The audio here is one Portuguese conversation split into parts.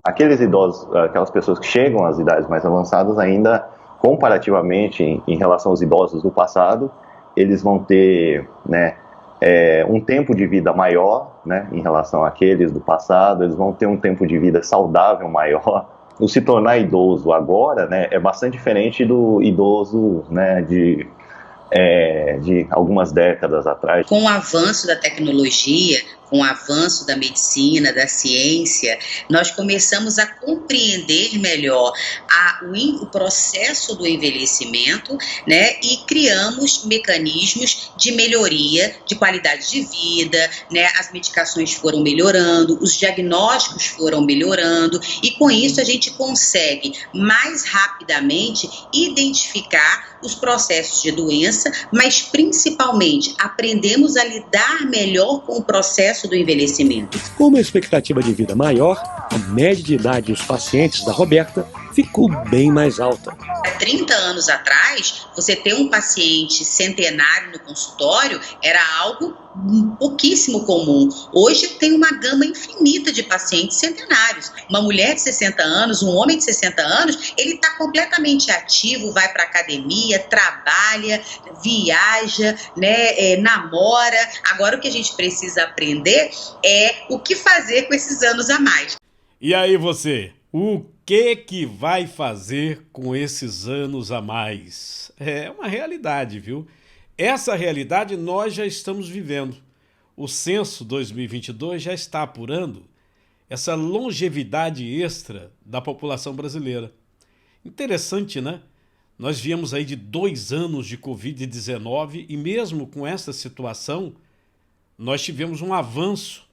Aqueles idosos, aquelas pessoas que chegam às idades mais avançadas ainda, comparativamente em relação aos idosos do passado, eles vão ter, né, um tempo de vida maior, né, em relação àqueles do passado, eles vão ter um tempo de vida saudável maior. O se tornar idoso agora, né, é bastante diferente do idoso, né, de algumas décadas atrás. Com o avanço da tecnologia, com o avanço da medicina, da ciência, nós começamos a compreender melhor o processo do envelhecimento, né? E criamos mecanismos de melhoria de qualidade de vida, né? As medicações foram melhorando, os diagnósticos foram melhorando, e com isso a gente consegue mais rapidamente identificar os processos de doença, mas principalmente aprendemos a lidar melhor com o processo do envelhecimento. Com uma expectativa de vida maior, a média de idade dos pacientes da Roberta ficou bem mais alta. Há 30 anos atrás, você ter um paciente centenário no consultório era algo pouquíssimo comum. Hoje tem uma gama infinita de pacientes centenários. Uma mulher de 60 anos, um homem de 60 anos, ele está completamente ativo, vai para a academia, trabalha, viaja, né, namora. Agora o que a gente precisa aprender é o que fazer com esses anos a mais. E aí você, o que vai fazer com esses anos a mais? É uma realidade, viu? Essa realidade nós já estamos vivendo. O censo 2022 já está apurando essa longevidade extra da população brasileira. Interessante, né? Nós viemos aí de 2 anos de Covid-19 e mesmo com essa situação, nós tivemos um avanço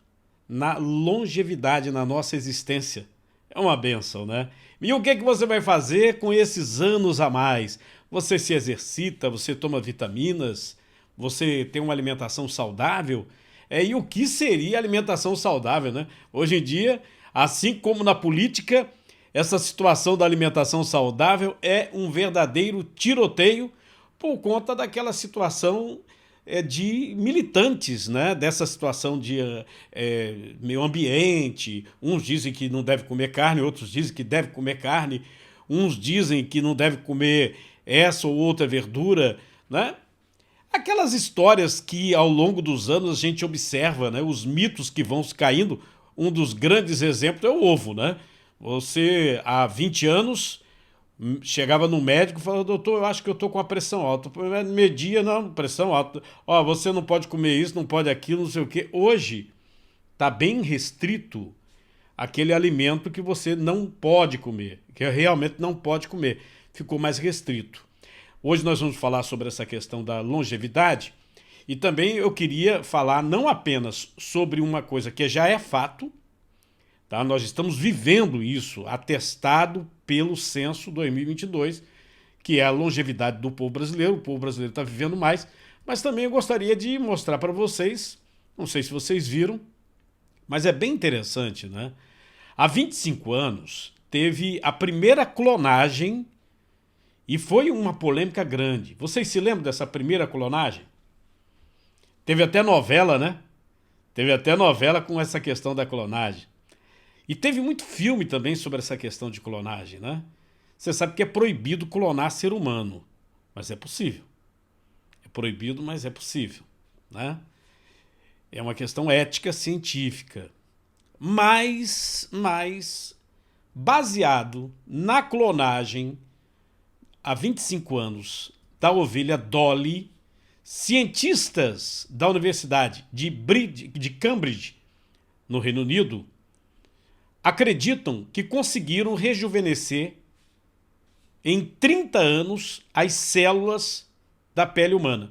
na longevidade na nossa existência. É uma bênção, né? E o que você vai fazer com esses anos a mais? Você se exercita, você toma vitaminas, você tem uma alimentação saudável? E o que seria alimentação saudável, né? Hoje em dia, assim como na política, essa situação da alimentação saudável é um verdadeiro tiroteio por conta daquela situação de militantes, né? Dessa situação de meio ambiente. Uns dizem que não deve comer carne, outros dizem que deve comer carne. Uns dizem que não deve comer essa ou outra verdura, né? Aquelas histórias que ao longo dos anos a gente observa, né? Os mitos que vão se caindo. Um dos grandes exemplos é o ovo, né? Você, há 20 anos, chegava no médico e falava: doutor, eu acho que eu estou com a pressão alta. Media, não, pressão alta. Ó, você não pode comer isso, não pode aquilo, não sei o quê. Hoje está bem restrito aquele alimento que você não pode comer, que realmente não pode comer. Ficou mais restrito. Hoje nós vamos falar sobre essa questão da longevidade e também eu queria falar não apenas sobre uma coisa que já é fato, tá? Nós estamos vivendo isso, atestado pelo censo 2022, que é a longevidade do povo brasileiro. O povo brasileiro está vivendo mais, mas também eu gostaria de mostrar para vocês, não sei se vocês viram, mas é bem interessante, né? Há 25 anos teve a primeira clonagem e foi uma polêmica grande. Vocês se lembram dessa primeira clonagem? Teve até novela, né? Teve até novela com essa questão da clonagem. E teve muito filme também sobre essa questão de clonagem, né? Você sabe que é proibido clonar ser humano, mas é possível. É proibido, mas é possível, né? É uma questão ética científica. Mas baseado na clonagem há 25 anos da ovelha Dolly, cientistas da Universidade de Cambridge, no Reino Unido, acreditam que conseguiram rejuvenescer em 30 anos as células da pele humana.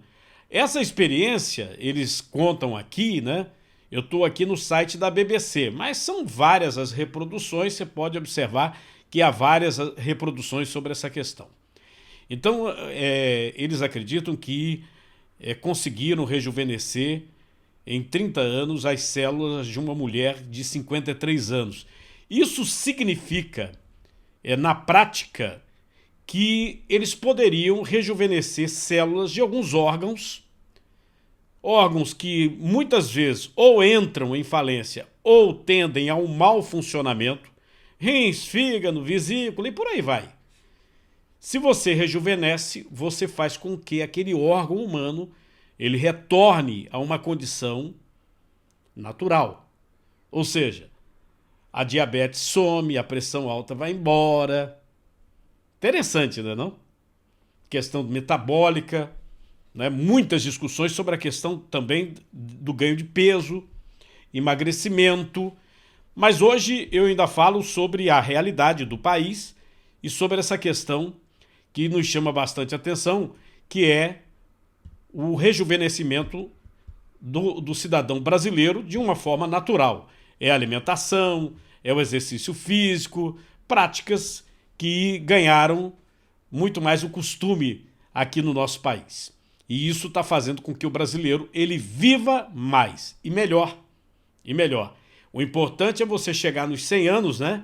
Essa experiência, eles contam aqui, né? Eu estou aqui no site da BBC, mas são várias as reproduções, você pode observar que há várias reproduções sobre essa questão. Então, eles acreditam que conseguiram rejuvenescer em 30 anos as células de uma mulher de 53 anos. Isso significa, na prática, que eles poderiam rejuvenescer células de alguns órgãos que muitas vezes ou entram em falência ou tendem a um mau funcionamento. rins, fígado, vesícula e por aí vai. Se você rejuvenesce, você faz com que aquele órgão humano ele retorne a uma condição natural. Ou seja, a diabetes some, a pressão alta vai embora. Interessante, não é não? Questão metabólica, né? Muitas discussões sobre a questão também do ganho de peso, emagrecimento. Mas hoje eu ainda falo sobre a realidade do país e sobre essa questão que nos chama bastante atenção, que é o rejuvenescimento do cidadão brasileiro de uma forma natural. É a alimentação, é o exercício físico, práticas que ganharam muito mais o costume aqui no nosso país. E isso está fazendo com que o brasileiro ele viva mais e melhor. E melhor. O importante é você chegar nos 100 anos, né?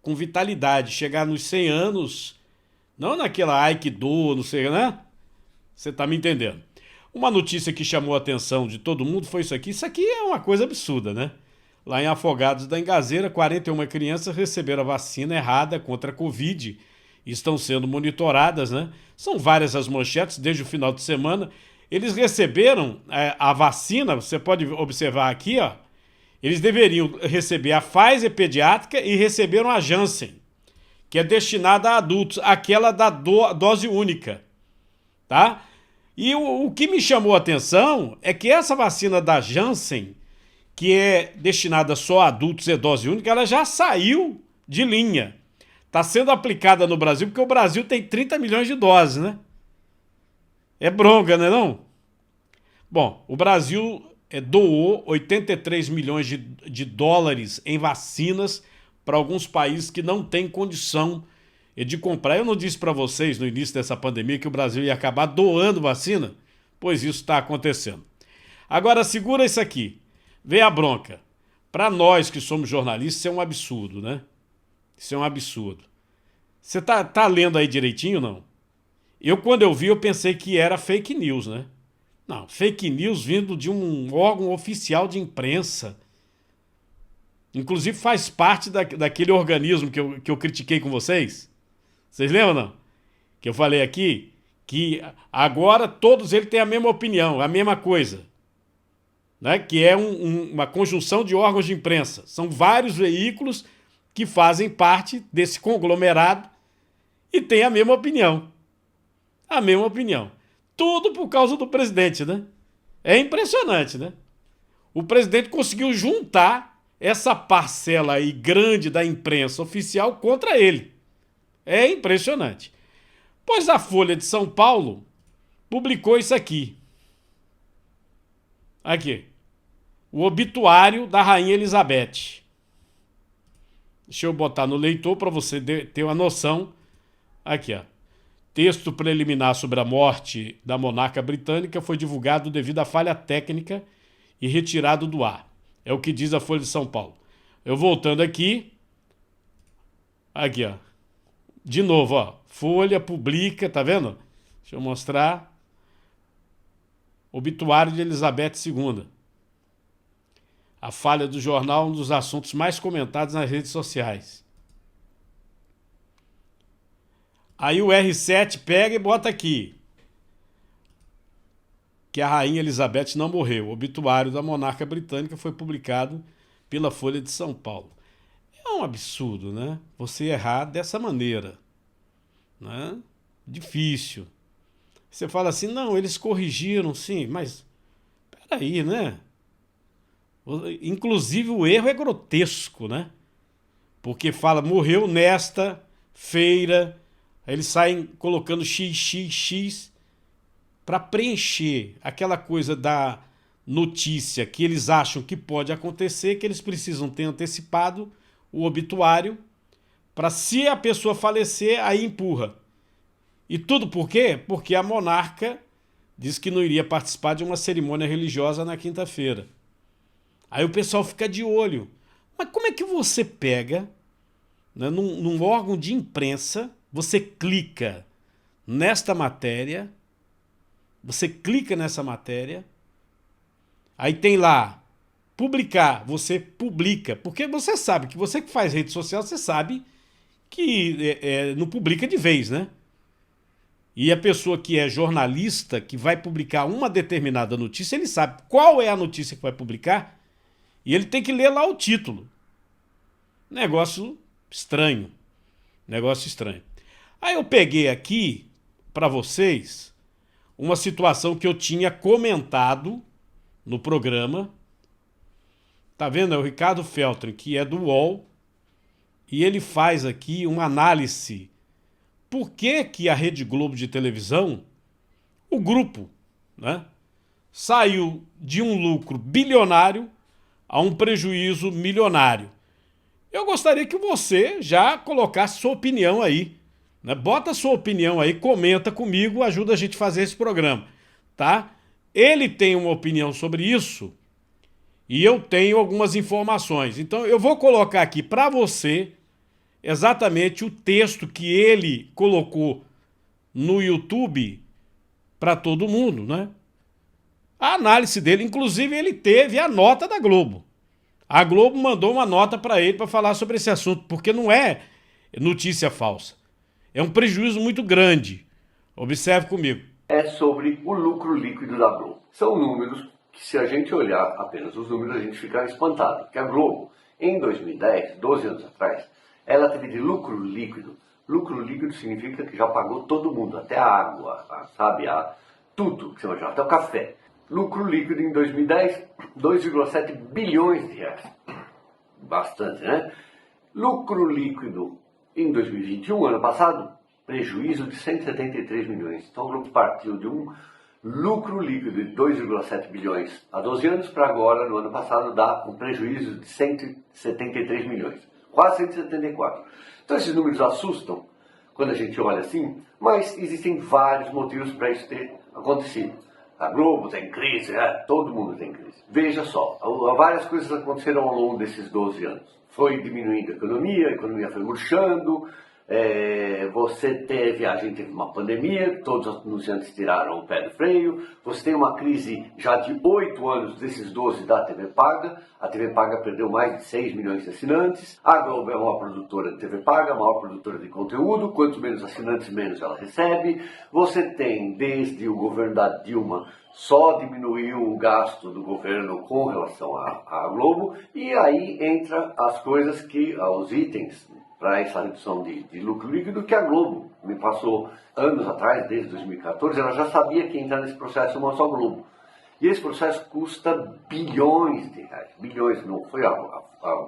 Com vitalidade. Chegar nos 100 anos, não naquela aikido, não sei, né? Você está me entendendo. Uma notícia que chamou a atenção de todo mundo foi isso aqui. Isso aqui é uma coisa absurda, né? Lá em Afogados da Engazeira, 41 crianças receberam a vacina errada contra a Covid e estão sendo monitoradas, né? São várias as manchetes desde o final de semana. Eles receberam a vacina, você pode observar aqui, ó. Eles deveriam receber a Pfizer pediátrica e receberam a Janssen, que é destinada a adultos, aquela da dose única, tá? E o que me chamou a atenção é que essa vacina da Janssen, que é destinada só a adultos e dose única, ela já saiu de linha. Está sendo aplicada no Brasil porque o Brasil tem 30 milhões de doses, né? É bronca, né não? Bom, o Brasil doou 83 milhões de dólares em vacinas para alguns países que não têm condição de comprar. Eu não disse para vocês no início dessa pandemia que o Brasil ia acabar doando vacina? Pois isso está acontecendo. Agora segura isso aqui. Vem a bronca. Para nós que somos jornalistas, isso é um absurdo, né? Isso é um absurdo. Você tá lendo aí direitinho, não? Quando eu vi, eu pensei que era fake news, né? Não, fake news vindo de um órgão oficial de imprensa. Inclusive faz parte daquele organismo que eu critiquei com vocês. Vocês lembram, não? Que eu falei aqui que agora todos eles têm a mesma opinião, a mesma coisa. Né? Que é uma conjunção de órgãos de imprensa. São vários veículos que fazem parte desse conglomerado e têm a mesma opinião. A mesma opinião. Tudo por causa do presidente, né? É impressionante, né? O presidente conseguiu juntar essa parcela aí grande da imprensa oficial contra ele. É impressionante. Pois a Folha de São Paulo publicou isso aqui. Aqui. O obituário da Rainha Elizabeth. Deixa eu botar no leitor para você ter uma noção. Aqui, ó. Texto preliminar sobre a morte da monarca britânica foi divulgado devido à falha técnica e retirado do ar. É o que diz a Folha de São Paulo. Eu voltando aqui. Aqui, ó. De novo, ó. Folha publica, tá vendo? Deixa eu mostrar. Obituário de Elizabeth II. A falha do jornal, um dos assuntos mais comentados nas redes sociais. Aí o R7 pega e bota aqui que a Rainha Elizabeth não morreu. O obituário da monarca britânica foi publicado pela Folha de São Paulo. É um absurdo, né? Você errar dessa maneira, né? Difícil. Você fala assim, não, eles corrigiram, sim, mas peraí, né? Inclusive o erro é grotesco, né? Porque fala, morreu nesta feira, aí eles saem colocando XXX para preencher aquela coisa da notícia que eles acham que pode acontecer, que eles precisam ter antecipado o obituário para, se a pessoa falecer, aí empurra. E tudo por quê? Porque a monarca disse que não iria participar de uma cerimônia religiosa na quinta-feira. Aí o pessoal fica de olho. Mas como é que você pega, né, num órgão de imprensa, você clica nesta matéria, aí tem lá publicar, você publica, porque você sabe que você que faz rede social, você sabe que não publica de vez, né? E a pessoa que é jornalista, que vai publicar uma determinada notícia, ele sabe qual é a notícia que vai publicar e ele tem que ler lá o título. Negócio estranho. Negócio estranho. Aí eu peguei aqui para vocês uma situação que eu tinha comentado no programa. Tá vendo? É o Ricardo Feltrin, que é do UOL, e ele faz aqui uma análise. Por que que a Rede Globo de televisão, o grupo, né, saiu de um lucro bilionário a um prejuízo milionário? Eu gostaria que você já colocasse sua opinião aí, né? Bota sua opinião aí, comenta comigo, ajuda a gente a fazer esse programa, tá? Ele tem uma opinião sobre isso e eu tenho algumas informações. Então eu vou colocar aqui para você exatamente o texto que ele colocou no YouTube para todo mundo, né? A análise dele, inclusive ele teve a nota da Globo. A Globo mandou uma nota para ele para falar sobre esse assunto, porque não é notícia falsa. É um prejuízo muito grande. Observe comigo. É sobre o lucro líquido da Globo. São números que, se a gente olhar apenas os números, a gente fica espantado. Porque a Globo, em 2010, 12 anos atrás, ela teve de lucro líquido. Lucro líquido significa que já pagou todo mundo, até a água, sabe, tudo que você imaginar, até o café. Lucro líquido em 2010, 2,7 bilhões de reais. Bastante, né? Lucro líquido em 2021, ano passado, prejuízo de 173 milhões. Então o Globo partiu de um lucro líquido de 2,7 bilhões há 12 anos para agora, no ano passado, dar um prejuízo de 173 milhões. Quase 174. Então esses números assustam quando a gente olha assim, mas existem vários motivos para isso ter acontecido. A Globo tem crise, todo mundo tem crise. Veja só, várias coisas aconteceram ao longo desses 12 anos. Foi diminuindo a economia foi murchando, a gente teve uma pandemia, todos os anunciantes tiraram o pé do freio, você tem uma crise já de 8 anos desses 12 da TV Paga, a TV Paga perdeu mais de 6 milhões de assinantes, a Globo é uma produtora de TV Paga, a maior produtora de conteúdo, quanto menos assinantes, menos ela recebe, você tem, desde o governo da Dilma, só diminuiu o gasto do governo com relação à Globo, e aí entra as coisas os itens para essa redução de lucro líquido que a Globo me passou anos atrás, desde 2014, ela já sabia que ia entrar nesse processo uma só Globo. E esse processo custa bilhões de reais. Bilhões, não foi a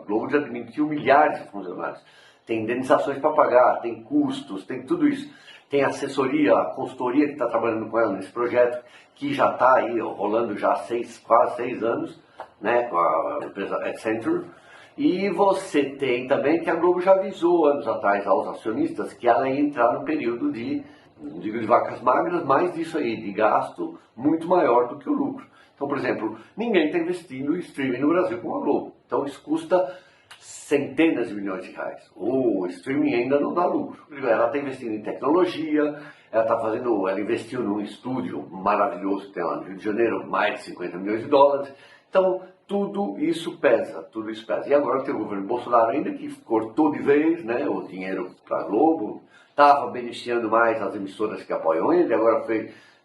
Globo já demitiu milhares de funcionários. Tem indenizações para pagar, tem custos, tem tudo isso. Tem assessoria, a consultoria que está trabalhando com ela nesse projeto, que já está aí rolando já quase 6 anos, né, com a empresa Accenture. E você tem também que a Globo já avisou anos atrás aos acionistas que ela ia entrar no período de, não digo de vacas magras, mas disso aí, de gasto muito maior do que o lucro. Então, por exemplo, ninguém está investindo em streaming no Brasil como a Globo. Então isso custa centenas de milhões de reais. O streaming ainda não dá lucro. Ela está investindo em tecnologia, ela investiu num estúdio maravilhoso que tem lá no Rio de Janeiro, mais de 50 milhões de dólares. Então, tudo isso pesa. E agora tem o governo Bolsonaro ainda que cortou de vez, né, o dinheiro para a Globo, estava beneficiando mais as emissoras que apoiam ele, agora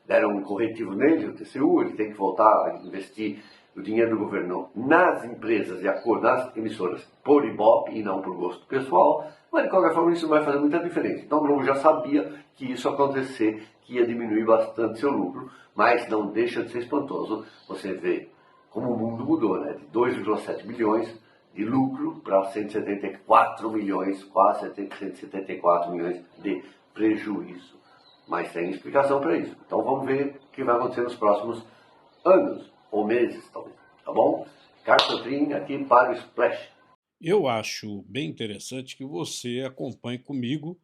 deram um corretivo nele, o TCU, ele tem que voltar a investir o dinheiro do governo nas empresas nas emissoras por ibope e não por gosto pessoal, mas de qualquer forma isso não vai fazer muita diferença. Então o Globo já sabia que isso ia acontecer, que ia diminuir bastante seu lucro, mas não deixa de ser espantoso você ver como o mundo mudou, né? De 2,7 bilhões de lucro para 174 milhões, quase 174 milhões de prejuízo. Mas tem explicação para isso. Então vamos ver o que vai acontecer nos próximos anos, ou meses, talvez. Tá bom? Ricardo Feltrin aqui para o Splash. Eu acho bem interessante que você acompanhe comigo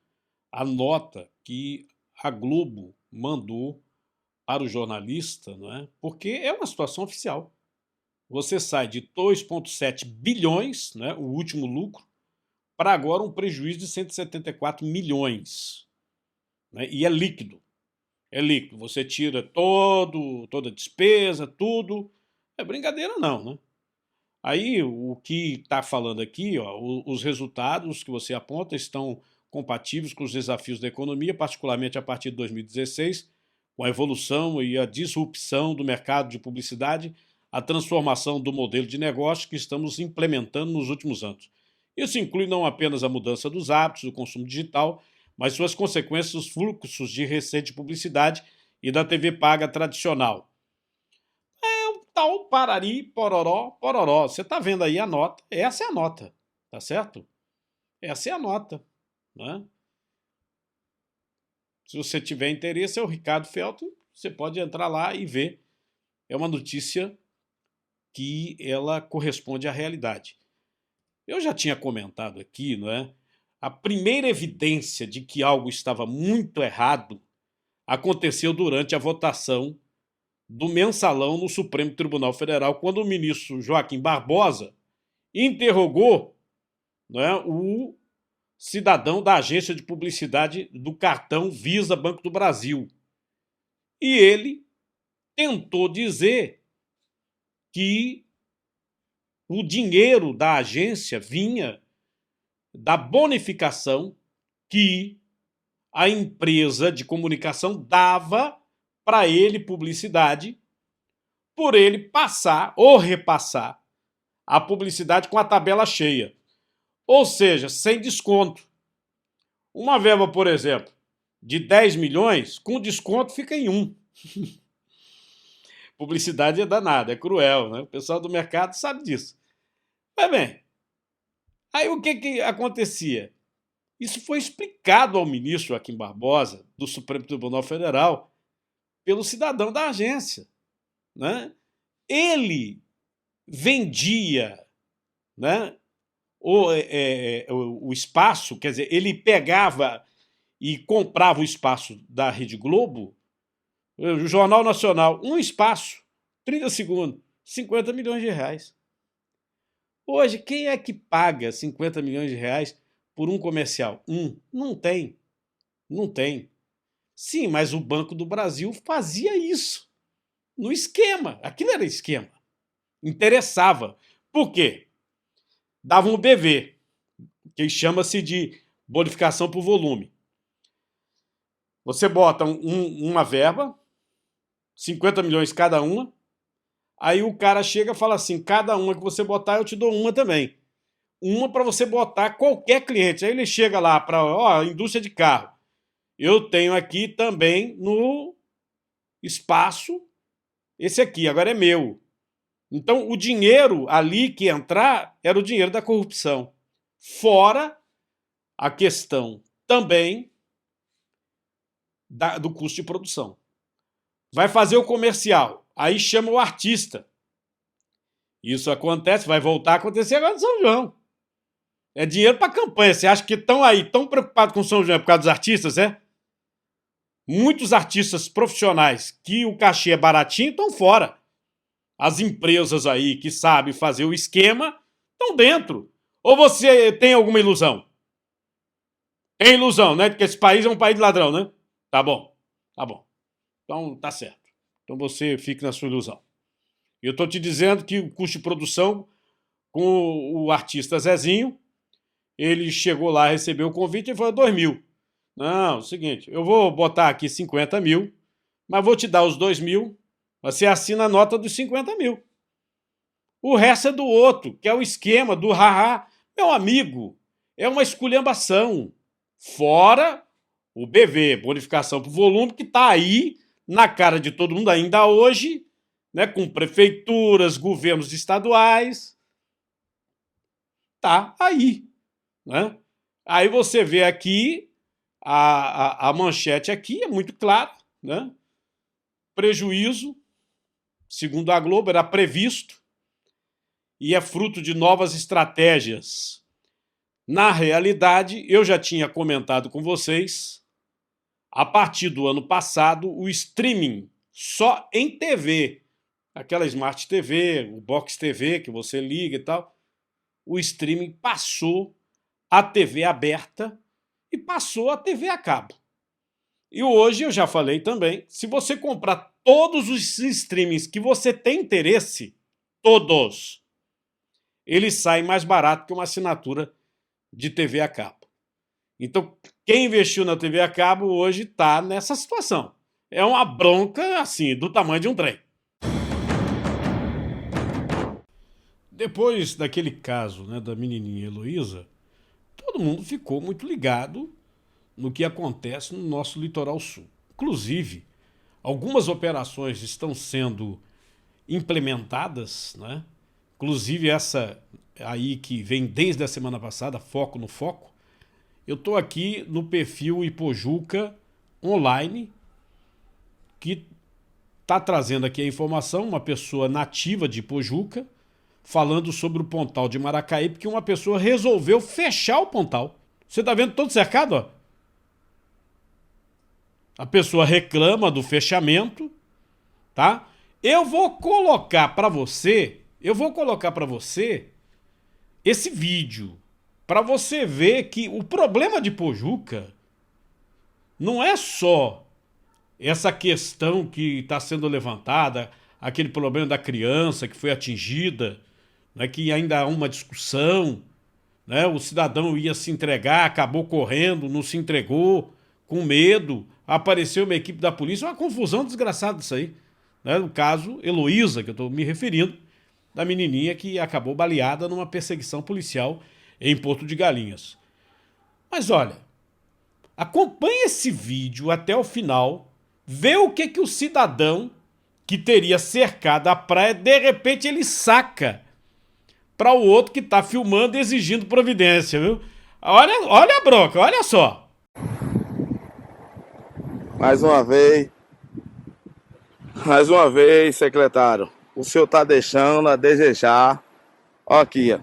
a nota que a Globo mandou para o jornalista, não é? Porque é uma situação oficial. Você sai de 2,7 bilhões, né, o último lucro, para agora um prejuízo de 174 milhões. Né, e é líquido. É líquido. Você tira toda a despesa, tudo. É brincadeira não, né? Aí, o que está falando aqui, ó, os resultados que você aponta estão compatíveis com os desafios da economia, particularmente a partir de 2016, com a evolução e a disrupção do mercado de publicidade, a transformação do modelo de negócio que estamos implementando nos últimos anos. Isso inclui não apenas a mudança dos hábitos do consumo digital, mas suas consequências nos fluxos de receita de publicidade e da TV paga tradicional. Tal parari, pororó, pororó. Você está vendo aí a nota? Essa é a nota, tá certo? Essa é a nota, né? Se você tiver interesse, é o Ricardo Felton, você pode entrar lá e ver. É uma notícia que ela corresponde à realidade. Eu já tinha comentado aqui, não é? A primeira evidência de que algo estava muito errado aconteceu durante a votação do mensalão no Supremo Tribunal Federal, quando o ministro Joaquim Barbosa interrogou, né, o cidadão da agência de publicidade do cartão Visa Banco do Brasil. E ele tentou dizer que o dinheiro da agência vinha da bonificação que a empresa de comunicação dava para ele, publicidade, por ele passar ou repassar a publicidade com a tabela cheia. Ou seja, sem desconto. Uma verba, por exemplo, de 10 milhões, com desconto fica em 1. Publicidade é danada, é cruel, né? O pessoal do mercado sabe disso. Mas bem, aí o que acontecia? Isso foi explicado ao ministro Joaquim Barbosa, do Supremo Tribunal Federal, pelo cidadão da agência, né? Ele vendia, né, o espaço, quer dizer, ele pegava e comprava o espaço da Rede Globo, o Jornal Nacional, um espaço, 30 segundos, 50 milhões de reais. Hoje, quem é que paga 50 milhões de reais por um comercial? Não tem. Não tem. Sim, mas o Banco do Brasil fazia isso. No esquema. Aquilo era esquema. Interessava. Por quê? Dava um BV, que chama-se de bonificação por volume. Você bota uma verba, 50 milhões cada uma, aí o cara chega e fala assim, cada uma que você botar eu te dou uma também. Uma para você botar qualquer cliente. Aí ele chega lá para a indústria de carro. Eu tenho aqui também no espaço, esse aqui, agora é meu. Então, o dinheiro ali que entrar era o dinheiro da corrupção. Fora a questão também do custo de produção. Vai fazer o comercial, aí chama o artista. Isso acontece, vai voltar a acontecer agora no São João. É dinheiro para campanha. Você acha que estão aí, tão preocupados com o São João por causa dos artistas, é? Muitos artistas profissionais que o cachê é baratinho estão fora. As empresas aí que sabem fazer o esquema estão dentro. Ou você tem alguma ilusão? Tem ilusão, né? Porque esse país é um país de ladrão, né? Tá bom, tá bom. Então tá certo. Então você fique na sua ilusão. Eu estou te dizendo que o custo de produção com o artista Zezinho, ele chegou lá, recebeu o convite e falou 2 mil. Não, é o seguinte, eu vou botar aqui 50 mil, mas vou te dar os 2 mil, você assina a nota dos 50 mil. O resto é do outro, que é o esquema do haha. Meu amigo, é uma esculhambação. Fora o BV, bonificação por volume, que está aí na cara de todo mundo ainda hoje, né, com prefeituras, governos estaduais. Tá aí, né? Aí você vê aqui, a manchete aqui é muito clara, né? Prejuízo, segundo a Globo, era previsto e é fruto de novas estratégias. Na realidade, eu já tinha comentado com vocês, a partir do ano passado, o streaming só em TV, aquela Smart TV, o Box TV que você liga e tal, o streaming passou a TV aberta e passou a TV a cabo. E hoje, eu já falei também, se você comprar todos os streamings que você tem interesse, todos, eles saem mais barato que uma assinatura de TV a cabo. Então, quem investiu na TV a cabo hoje está nessa situação. É uma bronca, assim, do tamanho de um trem. Depois daquele caso, né, da menininha Heloísa, todo mundo ficou muito ligado no que acontece no nosso litoral sul. Inclusive, algumas operações estão sendo implementadas, né? Inclusive essa aí que vem desde a semana passada, Foco no Foco. Eu estou aqui no perfil Ipojuca Online, que está trazendo aqui a informação, uma pessoa nativa de Ipojuca, falando sobre o Pontal de Maracaípe, que uma pessoa resolveu fechar o Pontal. Você está vendo todo cercado, ó? A pessoa reclama do fechamento, tá? Eu vou colocar para você esse vídeo, para você ver que o problema de Pojuca não é só essa questão que está sendo levantada, aquele problema da criança que foi atingida, né, que ainda há uma discussão, né, o cidadão ia se entregar, acabou correndo, não se entregou, com medo, apareceu uma equipe da polícia, uma confusão desgraçada isso aí. Né, no caso, Heloísa, que eu estou me referindo, da menininha que acabou baleada numa perseguição policial em Porto de Galinhas. Mas olha, acompanhe esse vídeo até o final, vê o que o cidadão que teria cercado a praia, de repente ele saca para o outro que está filmando e exigindo providência, viu? Olha a bronca, olha só. Mais uma vez, secretário, o senhor está deixando a desejar. Ó aqui, ó.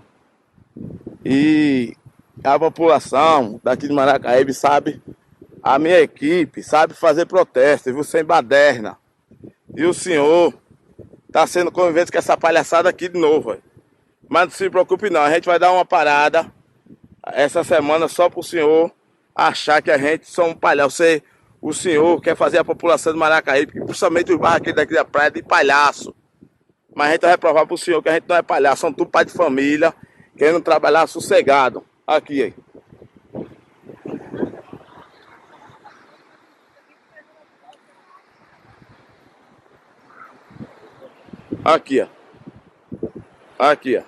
E a população daqui de Maracaípe sabe, a minha equipe sabe fazer protesto, viu, sem baderna. E o senhor está sendo conivente com essa palhaçada aqui de novo, véio. Mas não se preocupe não, a gente vai dar uma parada essa semana só para o senhor achar que a gente são um palhaço. O senhor quer fazer a população de Maracaípe, principalmente os bairros aqui daqui da praia, de palhaço. Mas a gente vai provar pro senhor que a gente não é palhaço, são tudo pai de família, querendo trabalhar sossegado. Aqui, aí. Aqui, ó. Aqui, ó.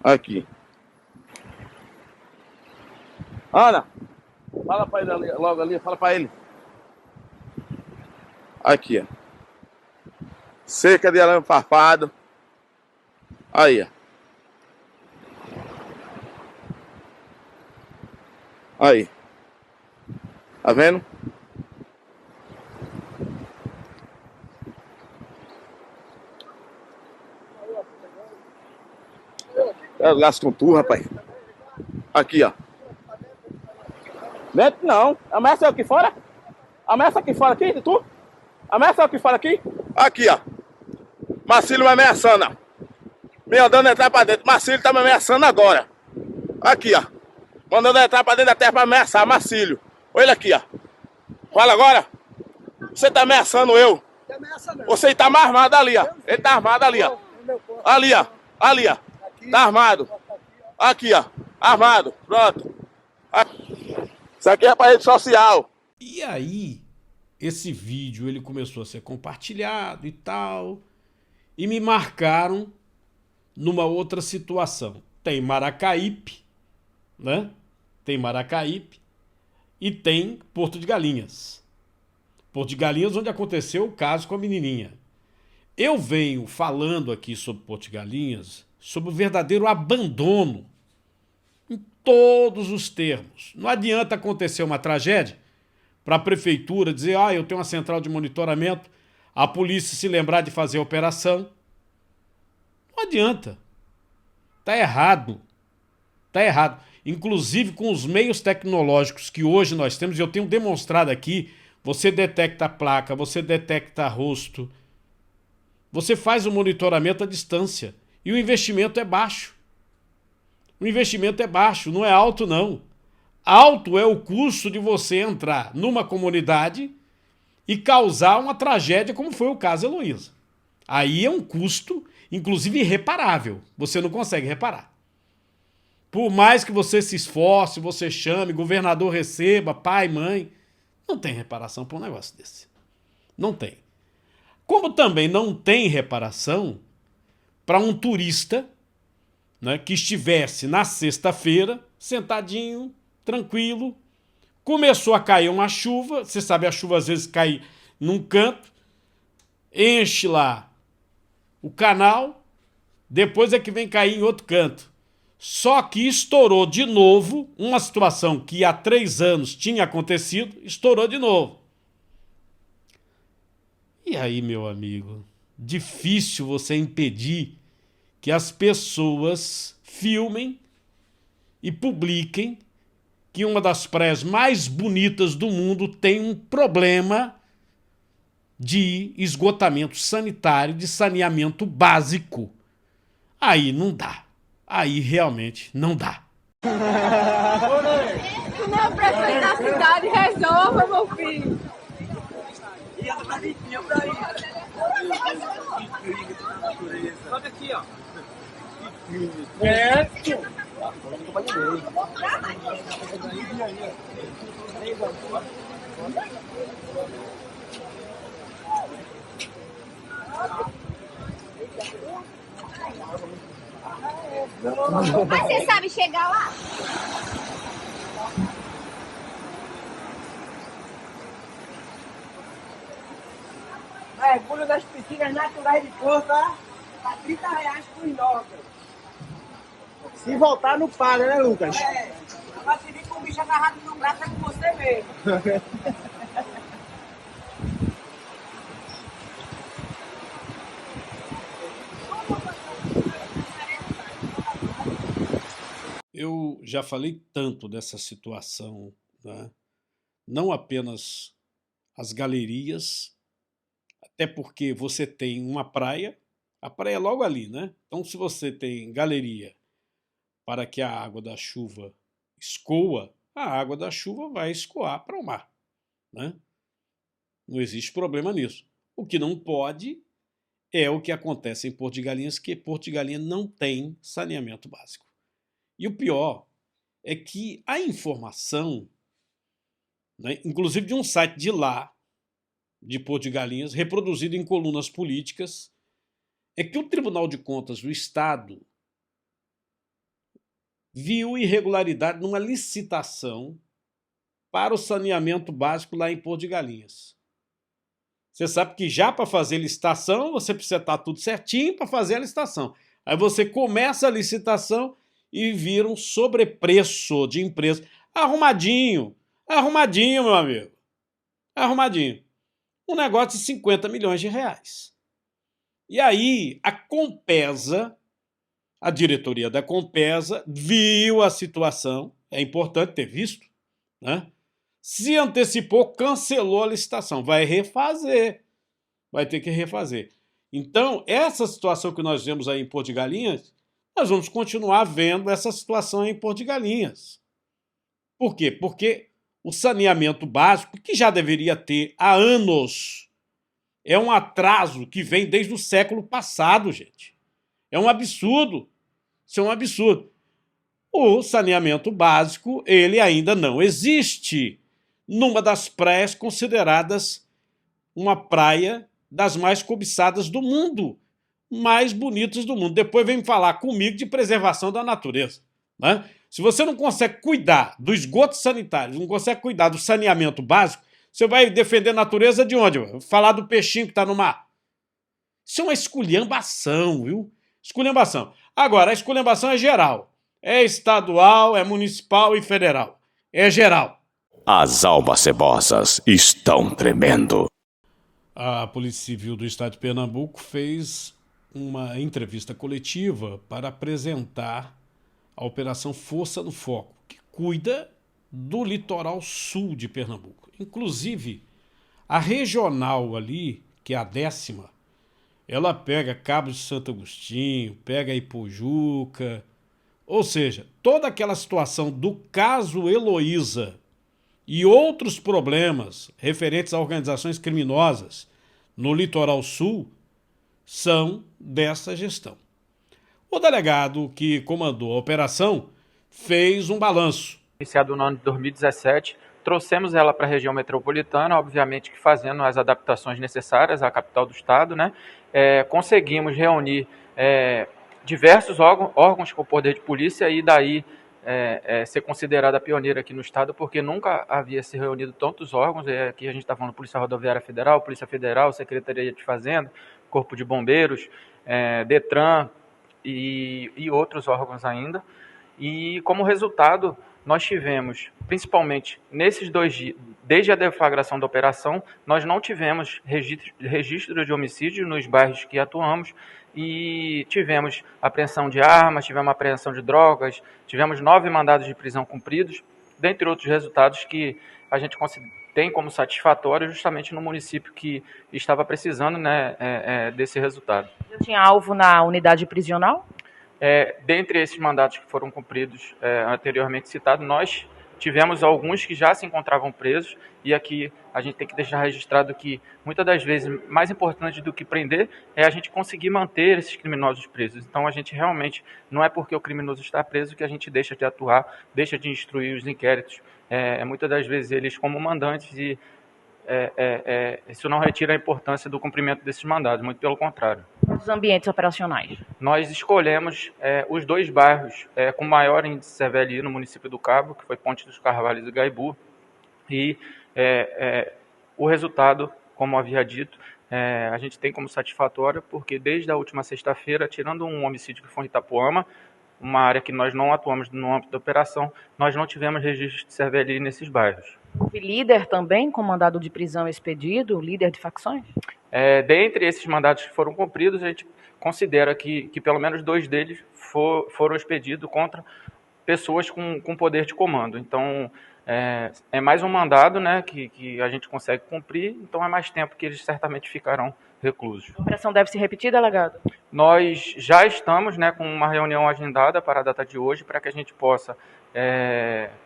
Aqui. Ana, fala pra ele ali, logo ali, fala pra ele. Aqui, ó. Cerca de arame farpado. Aí, ó. Aí. Tá vendo? É laço com tu, rapaz. Aqui, ó. Dentro não. Ameaça eu aqui fora? Ameaça aqui fora aqui, de tu? Ameaça eu aqui fora aqui? Aqui, ó. Marcílio me ameaçando, ó. Me mandando entrar pra dentro. Marcílio tá me ameaçando agora. Aqui, ó. Mandando entrar pra dentro da terra pra ameaçar. Marcílio. Olha ele aqui, ó. Fala agora. Você tá ameaçando eu. Você tá mais armado ali, ó. Ele tá armado ali, ó. Ali, ó. Ali, ó. Tá armado. Aqui, ó. Armado. Pronto. Isso aqui é pra rede social. E aí, esse vídeo ele começou a ser compartilhado e tal. E me marcaram numa outra situação. Tem Maracaípe, né? Tem Maracaípe e tem Porto de Galinhas. Porto de Galinhas, onde aconteceu o caso com a menininha. Eu venho falando aqui sobre Porto de Galinhas, sobre o verdadeiro abandono em todos os termos. Não adianta acontecer uma tragédia para a prefeitura dizer, eu tenho uma central de monitoramento, a polícia se lembrar de fazer a operação. Não adianta. Tá errado. Tá errado. Inclusive com os meios tecnológicos que hoje nós temos, e eu tenho demonstrado aqui, você detecta a placa, você detecta rosto, você faz o monitoramento à distância e o investimento é baixo. O investimento é baixo, não é alto não. Alto é o custo de você entrar numa comunidade e causar uma tragédia como foi o caso Heloísa. Aí é um custo, inclusive irreparável. Você não consegue reparar. Por mais que você se esforce, você chame, governador receba, pai, mãe, não tem reparação para um negócio desse. Não tem. Como também não tem reparação para um turista, né, que estivesse na sexta-feira, sentadinho, tranquilo, começou a cair uma chuva, você sabe, a chuva às vezes cai num canto, enche lá o canal, depois é que vem cair em outro canto. Só que estourou de novo, uma situação que há 3 anos tinha acontecido, estourou de novo. E aí, meu amigo, difícil você impedir que as pessoas filmem e publiquem que uma das praias mais bonitas do mundo tem um problema de esgotamento sanitário, de saneamento básico. Aí não dá. Aí realmente não dá. Tu não é prefeito da cidade, resolva, meu filho. E ela tá limpinha pra ir. Olha aqui, ó. É. Mas você sabe chegar lá? Mergulho das piscinas naturais de Porto, tá? Tá R$30 por inóculo. Se voltar, não para, né, Lucas? É. Agora se vir com o bicho agarrado no braço, é com você mesmo. Eu já falei tanto dessa situação, né? Não apenas as galerias, até porque você tem uma praia, a praia é logo ali, né? Então, se você tem galeria para que a água da chuva escoa, a água da chuva vai escoar para o mar, né? Não existe problema nisso. O que não pode é o que acontece em Porto de Galinhas, que Porto de Galinhas não tem saneamento básico. E o pior é que a informação, né, inclusive de um site de lá, de Porto de Galinhas, reproduzido em colunas políticas, é que o Tribunal de Contas do Estado viu irregularidade numa licitação para o saneamento básico lá em Porto de Galinhas. Você sabe que já para fazer licitação, você precisa estar tudo certinho para fazer a licitação. Aí você começa a licitação e vira um sobrepreço de empresa. Arrumadinho, arrumadinho, meu amigo. Arrumadinho. Um negócio de 50 milhões de reais. E aí a Compesa, a diretoria da Compesa, viu a situação, é importante ter visto, né? Se antecipou, cancelou a licitação. Vai refazer. Vai ter que refazer. Então, essa situação que nós vemos aí em Porto de Galinhas, nós vamos continuar vendo essa situação aí em Porto de Galinhas. Por quê? Porque o saneamento básico, que já deveria ter há anos, é um atraso que vem desde o século passado, gente. É um absurdo. Isso é um absurdo. O saneamento básico, ele ainda não existe numa das praias consideradas uma praia das mais cobiçadas do mundo, mais bonitas do mundo. Depois vem falar comigo de preservação da natureza, né? Se você não consegue cuidar do esgoto sanitário, não consegue cuidar do saneamento básico, você vai defender a natureza de onde? Falar do peixinho que está no mar. Isso é uma esculhambação, viu? Esculhambação. Agora, a esculhambação é geral. É estadual, é municipal e federal. É geral. As almas cebosas estão tremendo. A Polícia Civil do Estado de Pernambuco fez uma entrevista coletiva para apresentar a Operação Força no Foco, que cuida do litoral sul de Pernambuco. Inclusive, a regional ali, que é a 10ª, ela pega Cabo de Santo Agostinho, pega Ipojuca, ou seja, toda aquela situação do caso Heloísa e outros problemas referentes a organizações criminosas no litoral sul são dessa gestão. O delegado que comandou a operação fez um balanço. Iniciado no ano de 2017, trouxemos ela para a região metropolitana, obviamente que fazendo as adaptações necessárias à capital do estado, né? Conseguimos reunir diversos órgãos com o poder de polícia e daí ser considerada pioneira aqui no estado, porque nunca havia se reunido tantos órgãos. Aqui a gente está falando Polícia Rodoviária Federal, Polícia Federal, Secretaria de Fazenda, Corpo de Bombeiros, Detran e outros órgãos ainda. E como resultado, nós tivemos, principalmente nesses 2 dias, desde a deflagração da operação, nós não tivemos registro de homicídio nos bairros que atuamos e tivemos apreensão de armas, tivemos apreensão de drogas, tivemos 9 mandados de prisão cumpridos, dentre outros resultados que a gente tem como satisfatório justamente no município que estava precisando, né, desse resultado. Já tinha alvo na unidade prisional? Dentre esses mandatos que foram cumpridos anteriormente citados, nós tivemos alguns que já se encontravam presos, e aqui a gente tem que deixar registrado que, muitas das vezes, mais importante do que prender é a gente conseguir manter esses criminosos presos. Então, a gente realmente, não é porque o criminoso está preso que a gente deixa de atuar, deixa de instruir os inquéritos. Muitas das vezes, eles como mandantes, e isso não retira a importância do cumprimento desses mandados, muito pelo contrário. Os ambientes operacionais? Nós escolhemos os 2 bairros com maior índice de CVLI no município do Cabo, que foi Ponte dos Carvalhos e Gaibu, e o resultado, como havia dito, a gente tem como satisfatório, porque desde a última sexta-feira, tirando um homicídio que foi em Itapuama, uma área que nós não atuamos no âmbito da operação, nós não tivemos registro de CVLI nesses bairros. Houve líder também com mandado de prisão expedido, líder de facções? Dentre esses mandados que foram cumpridos, a gente considera que pelo menos 2 deles foram expedidos contra pessoas com poder de comando. Então, é mais um mandado, né, que a gente consegue cumprir, então é mais tempo que eles certamente ficarão reclusos. A operação deve se repetir, delegado? Nós já estamos, né, com uma reunião agendada para a data de hoje, para que a gente possa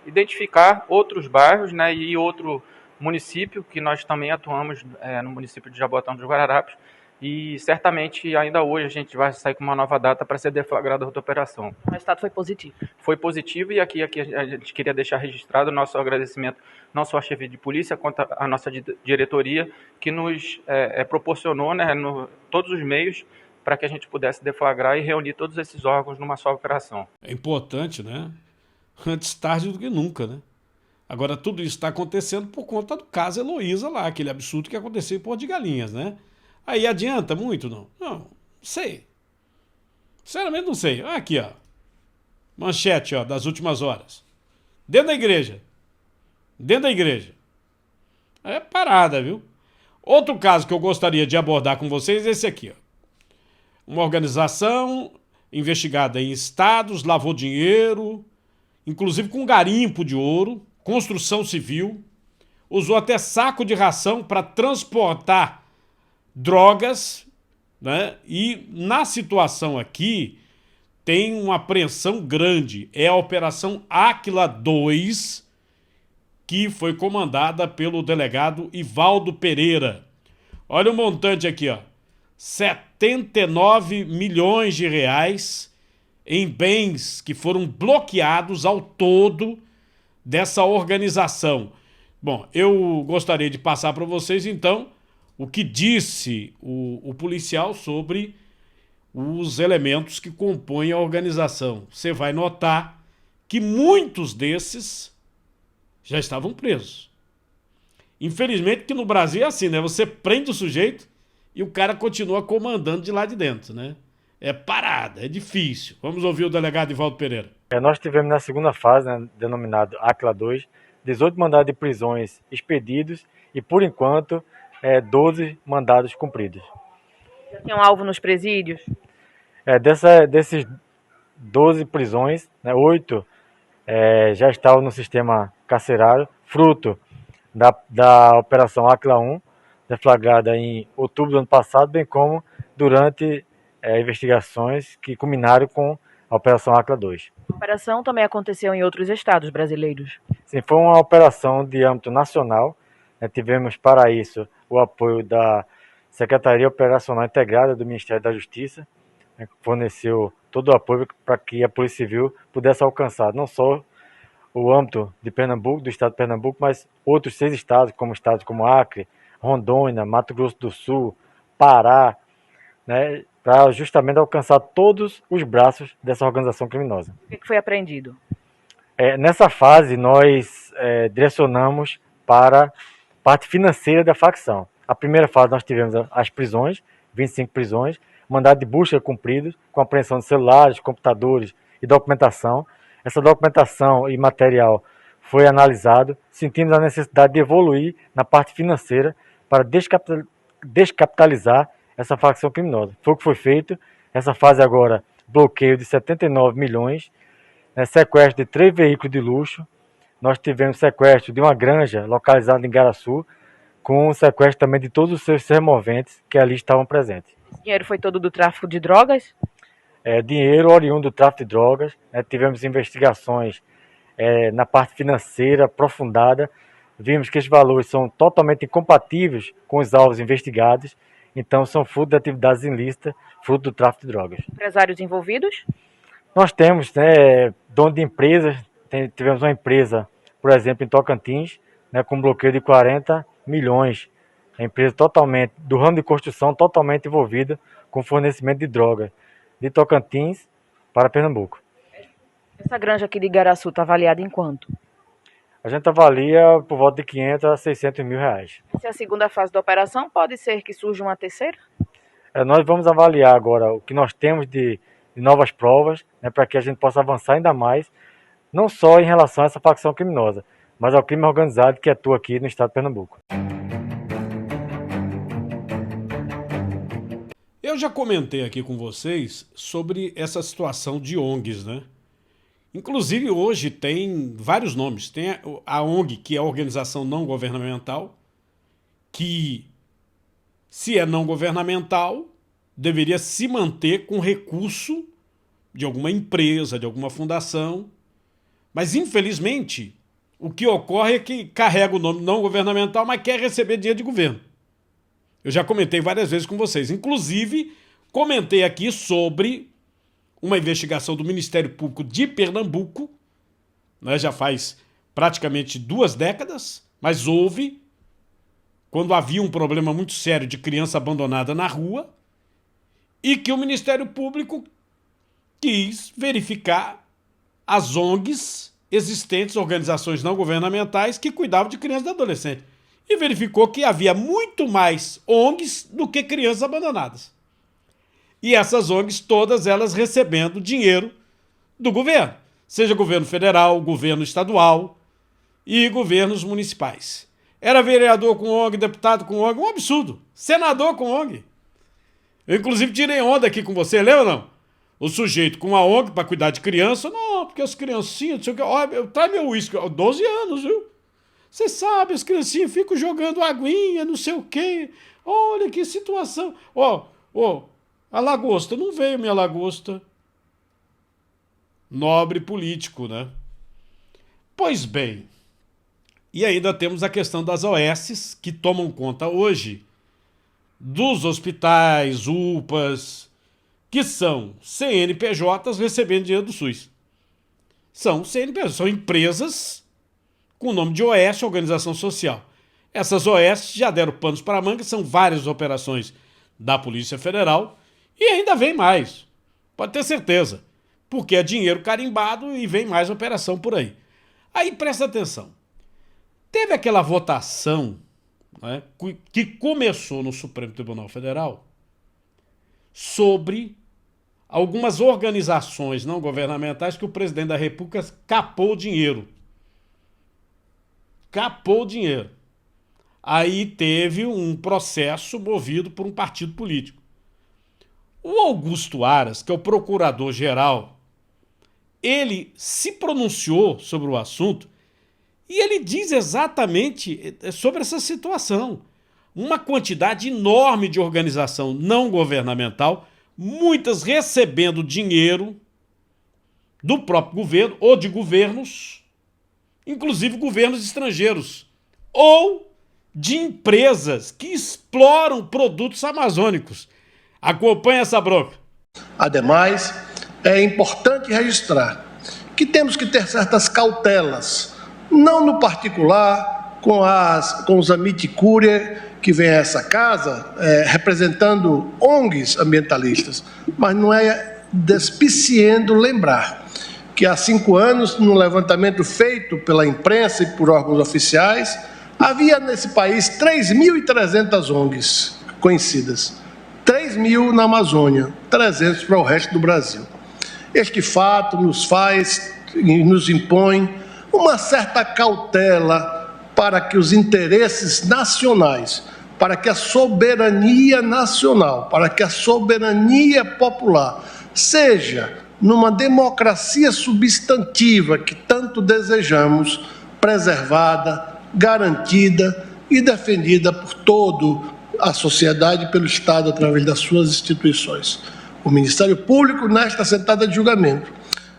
identificar outros bairros, né, e outro município, que nós também atuamos no município de Jaboatão dos Guararapes, e certamente ainda hoje a gente vai sair com uma nova data para ser deflagrada outra operação. O resultado foi positivo? Foi positivo, e aqui a gente queria deixar registrado o nosso agradecimento não só à chefe de polícia, quanto à nossa diretoria, que nos proporcionou, né, todos os meios para que a gente pudesse deflagrar e reunir todos esses órgãos numa só operação. É importante, né? Antes tarde do que nunca, né? Agora, tudo isso está acontecendo por conta do caso Heloísa lá, aquele absurdo que aconteceu em Porto de Galinhas, né? Aí adianta muito, não? Não sei. Sinceramente não sei. Aqui, ó. Manchete, ó, das últimas horas. Dentro da igreja. Dentro da igreja. É parada, viu? Outro caso que eu gostaria de abordar com vocês é esse aqui, ó. Uma organização investigada em estados, lavou dinheiro, inclusive com garimpo de ouro, construção civil, usou até saco de ração para transportar drogas, né? E na situação aqui tem uma apreensão grande. É a Operação Áquila 2, que foi comandada pelo delegado Ivaldo Pereira. Olha o montante aqui, ó. 79 milhões de reais em bens que foram bloqueados ao todo dessa organização. Bom, eu gostaria de passar para vocês, então, o que disse o policial sobre os elementos que compõem a organização. Você vai notar que muitos desses já estavam presos. Infelizmente que no Brasil é assim, né? Você prende o sujeito e o cara continua comandando de lá de dentro, né? É parada, é difícil. Vamos ouvir o delegado Ivaldo Pereira. Nós tivemos na segunda fase, né, denominado Áquila 2, 18 mandados de prisões expedidos e, por enquanto, 12 mandados cumpridos. Já tem um alvo nos presídios? Desses 12 prisões, né, 8 já estavam no sistema carcerário, fruto da Operação Áquila 1, deflagrada em outubro do ano passado, bem como durante investigações que culminaram com a Operação Áquila 2. A operação também aconteceu em outros estados brasileiros. Sim, foi uma operação de âmbito nacional. Tivemos para isso o apoio da Secretaria Operacional Integrada do Ministério da Justiça, que forneceu todo o apoio para que a Polícia Civil pudesse alcançar não só o âmbito de Pernambuco, do estado de Pernambuco, mas outros 6 estados como Acre, Rondônia, Mato Grosso do Sul, Pará, né, para justamente alcançar todos os braços dessa organização criminosa. O que foi apreendido? Nessa fase, nós direcionamos para a parte financeira da facção. A primeira fase nós tivemos as prisões, 25 prisões, mandado de busca cumpridos, com apreensão de celulares, computadores e documentação. Essa documentação e material foi analisado, sentimos a necessidade de evoluir na parte financeira para descapitalizar essa facção criminosa. Foi o que foi feito. Essa fase agora, bloqueio de 79 milhões, sequestro de 3 veículos de luxo. Nós tivemos sequestro de uma granja localizada em Igaraçu, com o sequestro também de todos os seus removentes que ali estavam presentes. Esse dinheiro foi todo do tráfico de drogas? Dinheiro oriundo do tráfico de drogas. Tivemos investigações na parte financeira aprofundada. Vimos que esses valores são totalmente incompatíveis com os alvos investigados, então são fruto de atividades ilícitas, fruto do tráfico de drogas. Empresários envolvidos? Nós temos dono de empresas, tivemos uma empresa, por exemplo, em Tocantins, com bloqueio de 40 milhões. A empresa totalmente, do ramo de construção, totalmente envolvida com fornecimento de drogas, de Tocantins para Pernambuco. Essa granja aqui de Igaraçu está avaliada em quanto? A gente avalia por volta de 500 a 600 mil reais. Essa é a segunda fase da operação, pode ser que surja uma terceira? Nós vamos avaliar agora o que nós temos de novas provas, para que a gente possa avançar ainda mais, não só em relação a essa facção criminosa, mas ao crime organizado que atua aqui no estado de Pernambuco. Eu já comentei aqui com vocês sobre essa situação de ONGs, né? Inclusive hoje tem vários nomes. Tem a ONG, que é a Organização Não Governamental, que, se é não governamental, deveria se manter com recurso de alguma empresa, de alguma fundação. Mas, infelizmente, o que ocorre é que carrega o nome não governamental, mas quer receber dinheiro de governo. Eu já comentei várias vezes com vocês. Inclusive, comentei aqui sobre uma investigação do Ministério Público de Pernambuco, né, já faz praticamente 2 décadas, mas houve, quando havia um problema muito sério de criança abandonada na rua, e que o Ministério Público quis verificar as ONGs existentes, organizações não governamentais, que cuidavam de crianças e adolescentes. E verificou que havia muito mais ONGs do que crianças abandonadas. E essas ONGs, todas elas recebendo dinheiro do governo, seja governo federal, governo estadual e governos municipais. Era vereador com ONG, deputado com ONG, um absurdo. Senador com ONG. Eu, inclusive, tirei onda aqui com você, lembra ou não? O sujeito com uma ONG para cuidar de criança, não, porque as criancinhas, não sei o que, ó, traz meu uísque, 12 anos, viu? Você sabe, as criancinhas ficam jogando aguinha, não sei o quê. Olha que situação. A lagosta, não veio minha lagosta. Nobre político, né? Pois bem, e ainda temos a questão das OSs, que tomam conta hoje dos hospitais, UPAs, que são CNPJs recebendo dinheiro do SUS. São CNPJs, são empresas com o nome de OS, Organização Social. Essas OS já deram panos para a manga, são várias operações da Polícia Federal e ainda vem mais, pode ter certeza, porque é dinheiro carimbado e vem mais operação por aí. Aí presta atenção, teve aquela votação, né, que começou no Supremo Tribunal Federal sobre algumas organizações não governamentais que o presidente da República capou o dinheiro. Capou o dinheiro. Aí teve um processo movido por um partido político. O Augusto Aras, que é o procurador-geral, ele se pronunciou sobre o assunto e ele diz exatamente sobre essa situação. Uma quantidade enorme de organização não governamental, muitas recebendo dinheiro do próprio governo ou de governos, inclusive governos estrangeiros, ou de empresas que exploram produtos amazônicos. Acompanhe essa bronca. Ademais, é importante registrar que temos que ter certas cautelas, não no particular com os Amit Curia que vem a essa casa representando ONGs ambientalistas, mas não é despiciendo lembrar que há 5 anos, no levantamento feito pela imprensa e por órgãos oficiais, havia nesse país 3.300 ONGs conhecidas, 3.000 na Amazônia, 300 para o resto do Brasil. Este fato nos impõe uma certa cautela para que os interesses nacionais, para que a soberania nacional, para que a soberania popular seja, numa democracia substantiva que tanto desejamos, preservada, garantida e defendida por toda a sociedade e pelo Estado através das suas instituições. O Ministério Público, nesta sentada de julgamento,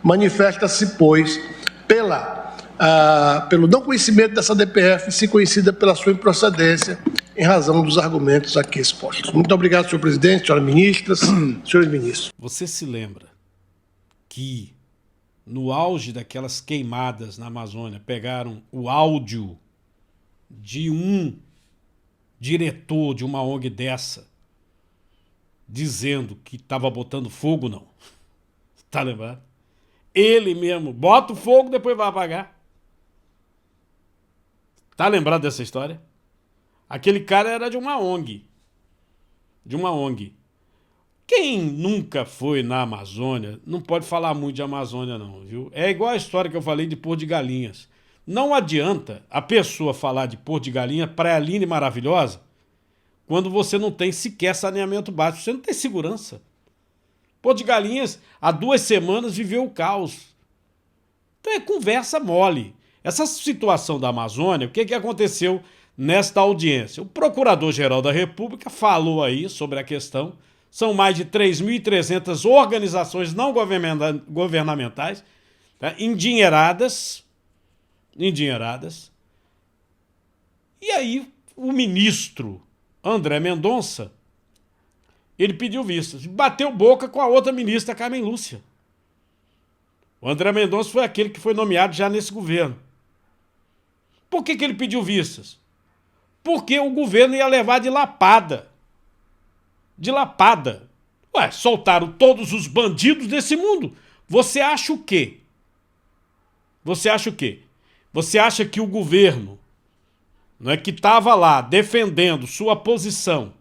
manifesta-se, pois, pelo não conhecimento dessa DPF, se conhecida pela sua improcedência, em razão dos argumentos aqui expostos. Muito obrigado, senhor presidente, senhoras ministras, senhores ministros. Você se lembra que, no auge daquelas queimadas na Amazônia, pegaram o áudio de um diretor de uma ONG dessa, dizendo que estava botando fogo, não? Tá lembrado? Ele mesmo bota o fogo, depois vai apagar. Tá lembrado dessa história? Aquele cara era de uma ONG. De uma ONG. Quem nunca foi na Amazônia não pode falar muito de Amazônia, não, viu? É igual a história que eu falei de Porto de Galinhas. Não adianta a pessoa falar de Porto de Galinhas, praia linda e maravilhosa, quando você não tem sequer saneamento básico, você não tem segurança. Porto de Galinhas, há 2 semanas, viveu o caos. Então é conversa mole. Essa situação da Amazônia, o que aconteceu nesta audiência? O Procurador-Geral da República falou aí sobre a questão. São mais de 3.300 organizações não governamentais, tá, endinheiradas. E aí o ministro André Mendonça, ele pediu vistas, bateu boca com a outra ministra, Carmen Lúcia. O André Mendonça foi aquele que foi nomeado já nesse governo. Por que ele pediu vistas? Porque o governo ia levar de lapada. De lapada. Ué, soltaram todos os bandidos desse mundo. Você acha o quê? Você acha o quê? Você acha que o governo, não é, que estava lá defendendo sua posição,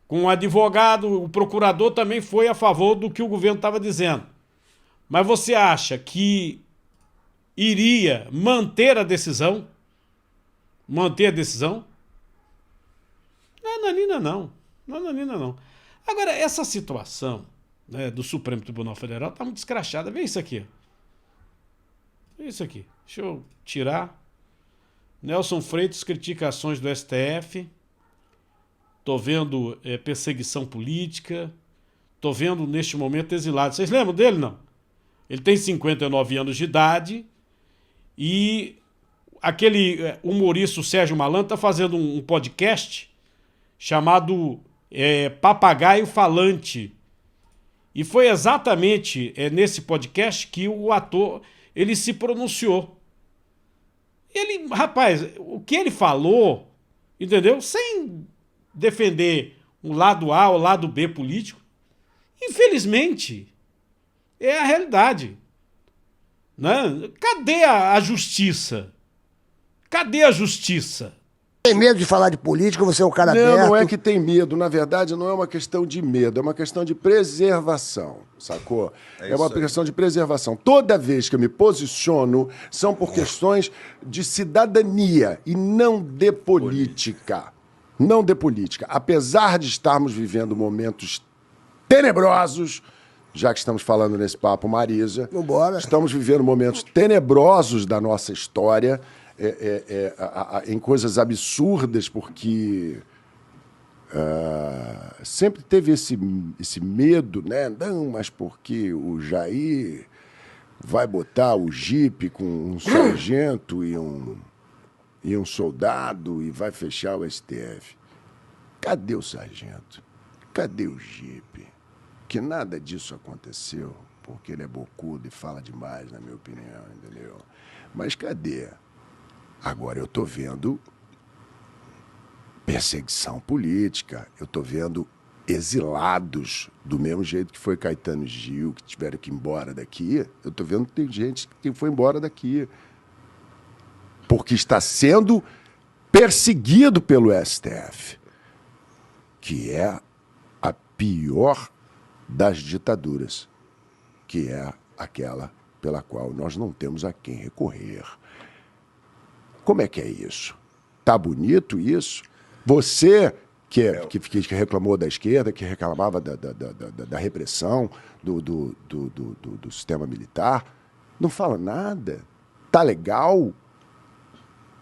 com o advogado, o procurador também foi a favor do que o governo estava dizendo. Mas você acha que iria manter a decisão? Manter a decisão? Nananina não. Nananina não. Agora, essa situação, né, do Supremo Tribunal Federal está muito escrachada. Vê isso aqui. Vê isso aqui. Deixa eu tirar. Nelson Freitas critica ações do STF. Tô vendo perseguição política. Tô vendo, neste momento, exilado. Vocês lembram dele, não? Ele tem 59 anos de idade e aquele humorista Sérgio Malandro está fazendo um podcast chamado Papagaio Falante. E foi exatamente nesse podcast que o ator ele se pronunciou. Ele, rapaz, o que ele falou, entendeu? Sem defender o lado A ou o lado B político, infelizmente, é a realidade. Né? Cadê a justiça? Cadê a justiça? Tem medo de falar de política, você é um cara aberto? Não é que tem medo, na verdade não é uma questão de medo, é uma questão de preservação, sacou? É uma questão de preservação. Toda vez que eu me posiciono, são por questões de cidadania e não de política. Não de política. Apesar de estarmos vivendo momentos tenebrosos, já que estamos falando nesse papo, Marisa, vambora. Estamos vivendo momentos tenebrosos da nossa história, em coisas absurdas, porque sempre teve esse medo, né? Não, mas porque o Jair vai botar o jipe com um sargento e um soldado e vai fechar o STF. Cadê o sargento? Cadê o jipe? Que nada disso aconteceu, porque ele é bocudo e fala demais, na minha opinião, entendeu? Mas cadê? Agora eu estou vendo perseguição política, eu estou vendo exilados, do mesmo jeito que foi Caetano Gil, que tiveram que ir embora daqui. Eu estou vendo que tem gente que foi embora daqui porque está sendo perseguido pelo STF, que é a pior das ditaduras, que é aquela pela qual nós não temos a quem recorrer. Como é que é isso? Tá bonito isso? Você que reclamou da esquerda, que reclamava da repressão do sistema militar, não fala nada. Tá legal?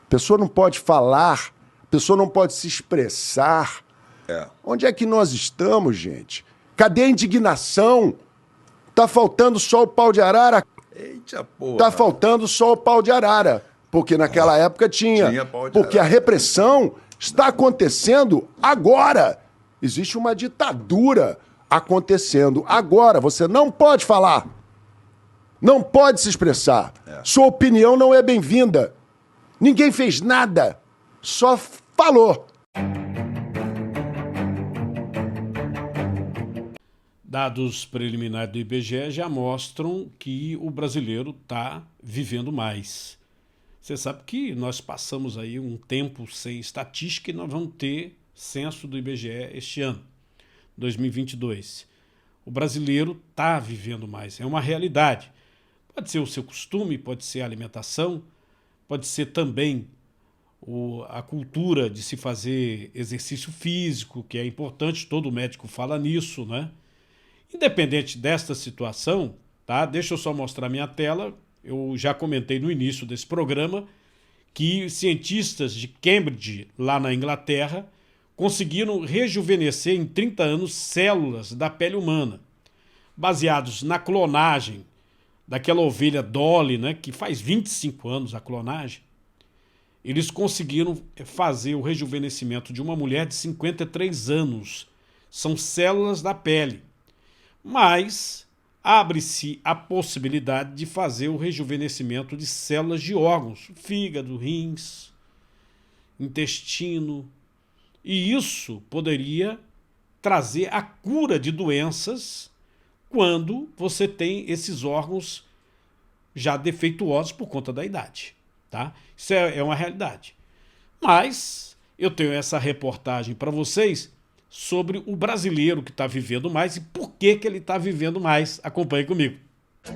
A pessoa não pode falar, a pessoa não pode se expressar. Onde é que nós estamos, gente? Cadê a indignação? Tá faltando só o pau de arara. Eita porra. Tá faltando só o pau de arara. Porque naquela época tinha. Porque a repressão está acontecendo agora. Existe uma ditadura acontecendo agora. Você não pode falar. Não pode se expressar. Sua opinião não é bem-vinda. Ninguém fez nada. Só falou. Dados preliminares do IBGE já mostram que o brasileiro está vivendo mais. Você sabe que nós passamos aí um tempo sem estatística e nós vamos ter censo do IBGE este ano, 2022. O brasileiro está vivendo mais, é uma realidade. Pode ser o seu costume, pode ser a alimentação, pode ser também a cultura de se fazer exercício físico, que é importante, todo médico fala nisso, né? Independente desta situação, tá? Deixa eu só mostrar minha tela. Eu já comentei no início desse programa que cientistas de Cambridge, lá na Inglaterra, conseguiram rejuvenescer em 30 anos células da pele humana, baseados na clonagem daquela ovelha Dolly, né, que faz 25 anos a clonagem. Eles conseguiram fazer o rejuvenescimento de uma mulher de 53 anos. São células da pele. Mas abre-se a possibilidade de fazer o rejuvenescimento de células de órgãos, fígado, rins, intestino. E isso poderia trazer a cura de doenças quando você tem esses órgãos já defeituosos por conta da idade. Tá? Isso é uma realidade. Mas eu tenho essa reportagem para vocês sobre o brasileiro que está vivendo mais e por que ele está vivendo mais. Acompanhe comigo.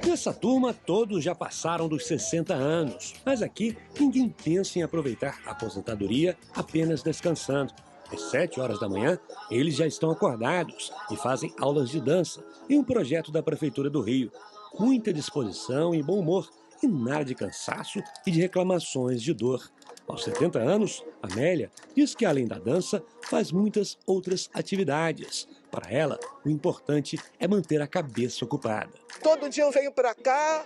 Nessa turma, todos já passaram dos 60 anos, mas aqui ninguém pensa em aproveitar a aposentadoria apenas descansando. Às 7 horas da manhã, eles já estão acordados e fazem aulas de dança em um projeto da Prefeitura do Rio. Muita disposição e bom humor e nada de cansaço e de reclamações de dor. Aos 70 anos, Amélia diz que, além da dança, faz muitas outras atividades. Para ela, o importante é manter a cabeça ocupada. Todo dia eu venho para cá,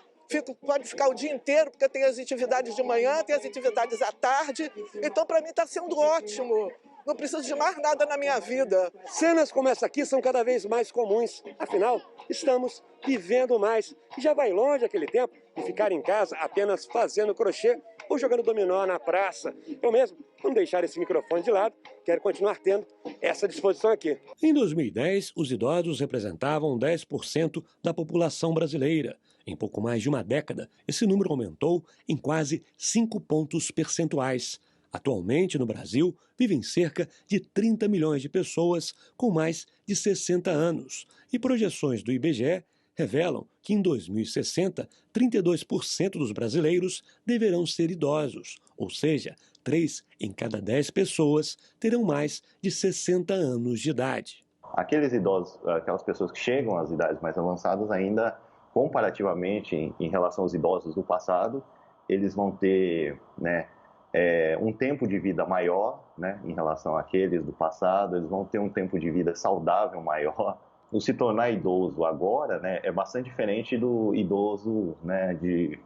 pode ficar o dia inteiro, porque tem as atividades de manhã, tem as atividades à tarde. Então, para mim, está sendo ótimo. Não preciso de mais nada na minha vida. Cenas como essa aqui são cada vez mais comuns. Afinal, estamos vivendo mais. E já vai longe aquele tempo de ficar em casa apenas fazendo crochê ou jogando dominó na praça. Eu mesmo, não deixar esse microfone de lado, quero continuar tendo essa disposição aqui. Em 2010, os idosos representavam 10% da população brasileira. Em pouco mais de uma década, esse número aumentou em quase 5 pontos percentuais. Atualmente, no Brasil, vivem cerca de 30 milhões de pessoas com mais de 60 anos. E projeções do IBGE revelam que em 2060, 32% dos brasileiros deverão ser idosos, ou seja, 3 em cada 10 pessoas terão mais de 60 anos de idade. Aqueles idosos, aquelas pessoas que chegam às idades mais avançadas ainda, comparativamente em relação aos idosos do passado, eles vão ter, né, um tempo de vida maior, né, em relação àqueles do passado, eles vão ter um tempo de vida saudável maior. O se tornar idoso agora, né, é bastante diferente do idoso, né, de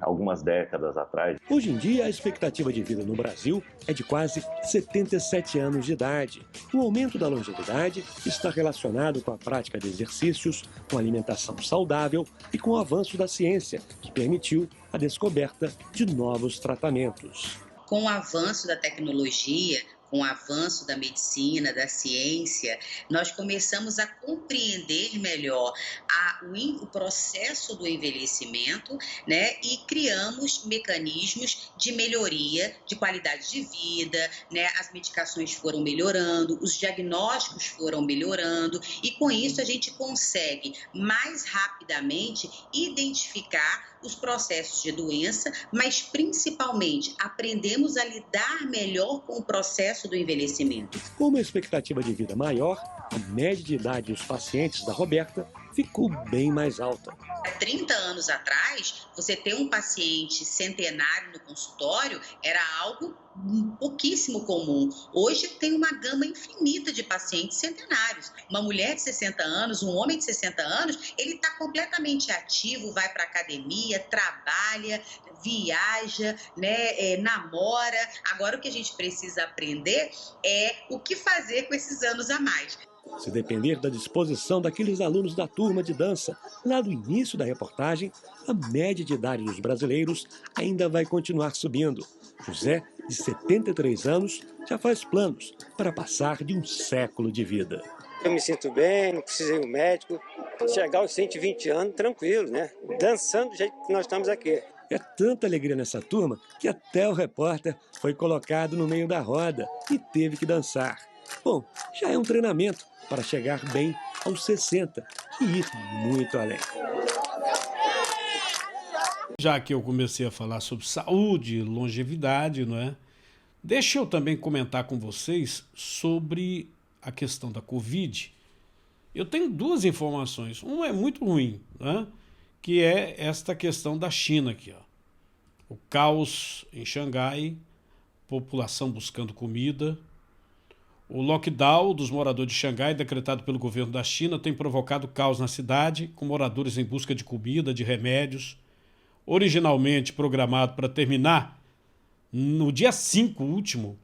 algumas décadas atrás. Hoje em dia, a expectativa de vida no Brasil é de quase 77 anos de idade. O aumento da longevidade está relacionado com a prática de exercícios, com alimentação saudável e com o avanço da ciência, que permitiu a descoberta de novos tratamentos. Com o avanço da tecnologia, com o avanço da medicina, da ciência, nós começamos a compreender melhor o processo do envelhecimento, né? E criamos mecanismos de melhoria de qualidade de vida, né? As medicações foram melhorando, os diagnósticos foram melhorando e com isso a gente consegue mais rapidamente identificar os processos de doença, mas principalmente aprendemos a lidar melhor com o processo do envelhecimento. Com uma expectativa de vida maior, a média de idade dos pacientes da Roberta ficou bem mais alta. Há 30 anos atrás, você ter um paciente centenário no consultório era algo pouquíssimo comum. Hoje tem uma gama infinita de pacientes centenários. Uma mulher de 60 anos, um homem de 60 anos, ele está completamente ativo, vai para a academia, trabalha, viaja, né, namora. Agora o que a gente precisa aprender é o que fazer com esses anos a mais. Se depender da disposição daqueles alunos da turma de dança, lá do início da reportagem, a média de idade dos brasileiros ainda vai continuar subindo. José, de 73 anos, já faz planos para passar de um século de vida. Eu me sinto bem, não precisei ir ao médico, chegar aos 120 anos tranquilo, né? Dançando do jeito que nós estamos aqui. É tanta alegria nessa turma que até o repórter foi colocado no meio da roda e teve que dançar. Bom, já é um treinamento para chegar bem aos 60 e ir muito além. Já que eu comecei a falar sobre saúde e longevidade, não é? Deixa eu também comentar com vocês sobre a questão da Covid. Eu tenho duas informações. Uma é muito ruim, né? Que é esta questão da China aqui, ó. O caos em Xangai, população buscando comida. O lockdown dos moradores de Xangai, decretado pelo governo da China, tem provocado caos na cidade, com moradores em busca de comida, de remédios. Originalmente programado para terminar no dia 5 último,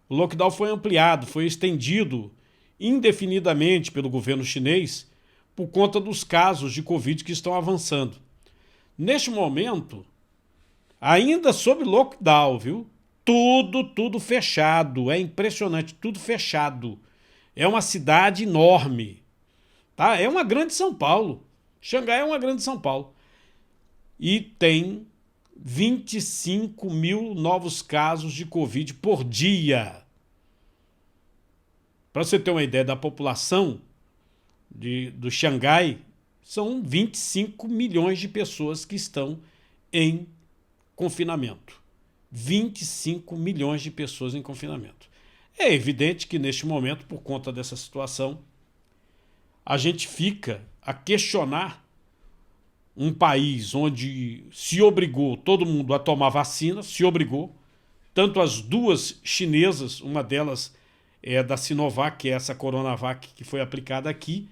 o lockdown foi ampliado, foi estendido indefinidamente pelo governo chinês por conta dos casos de Covid que estão avançando. Neste momento, ainda sob lockdown, viu? Tudo fechado, é impressionante, tudo fechado. É uma cidade enorme, tá? É uma grande São Paulo. Xangai é uma grande São Paulo. E tem 25 mil novos casos de Covid por dia. Para você ter uma ideia da população do Xangai, são 25 milhões de pessoas que estão em confinamento. 25 milhões de pessoas em confinamento. É evidente que neste momento, por conta dessa situação, a gente fica a questionar um país onde se obrigou todo mundo a tomar vacina, se obrigou, tanto as duas chinesas, uma delas é da Sinovac, que é essa Coronavac que foi aplicada aqui,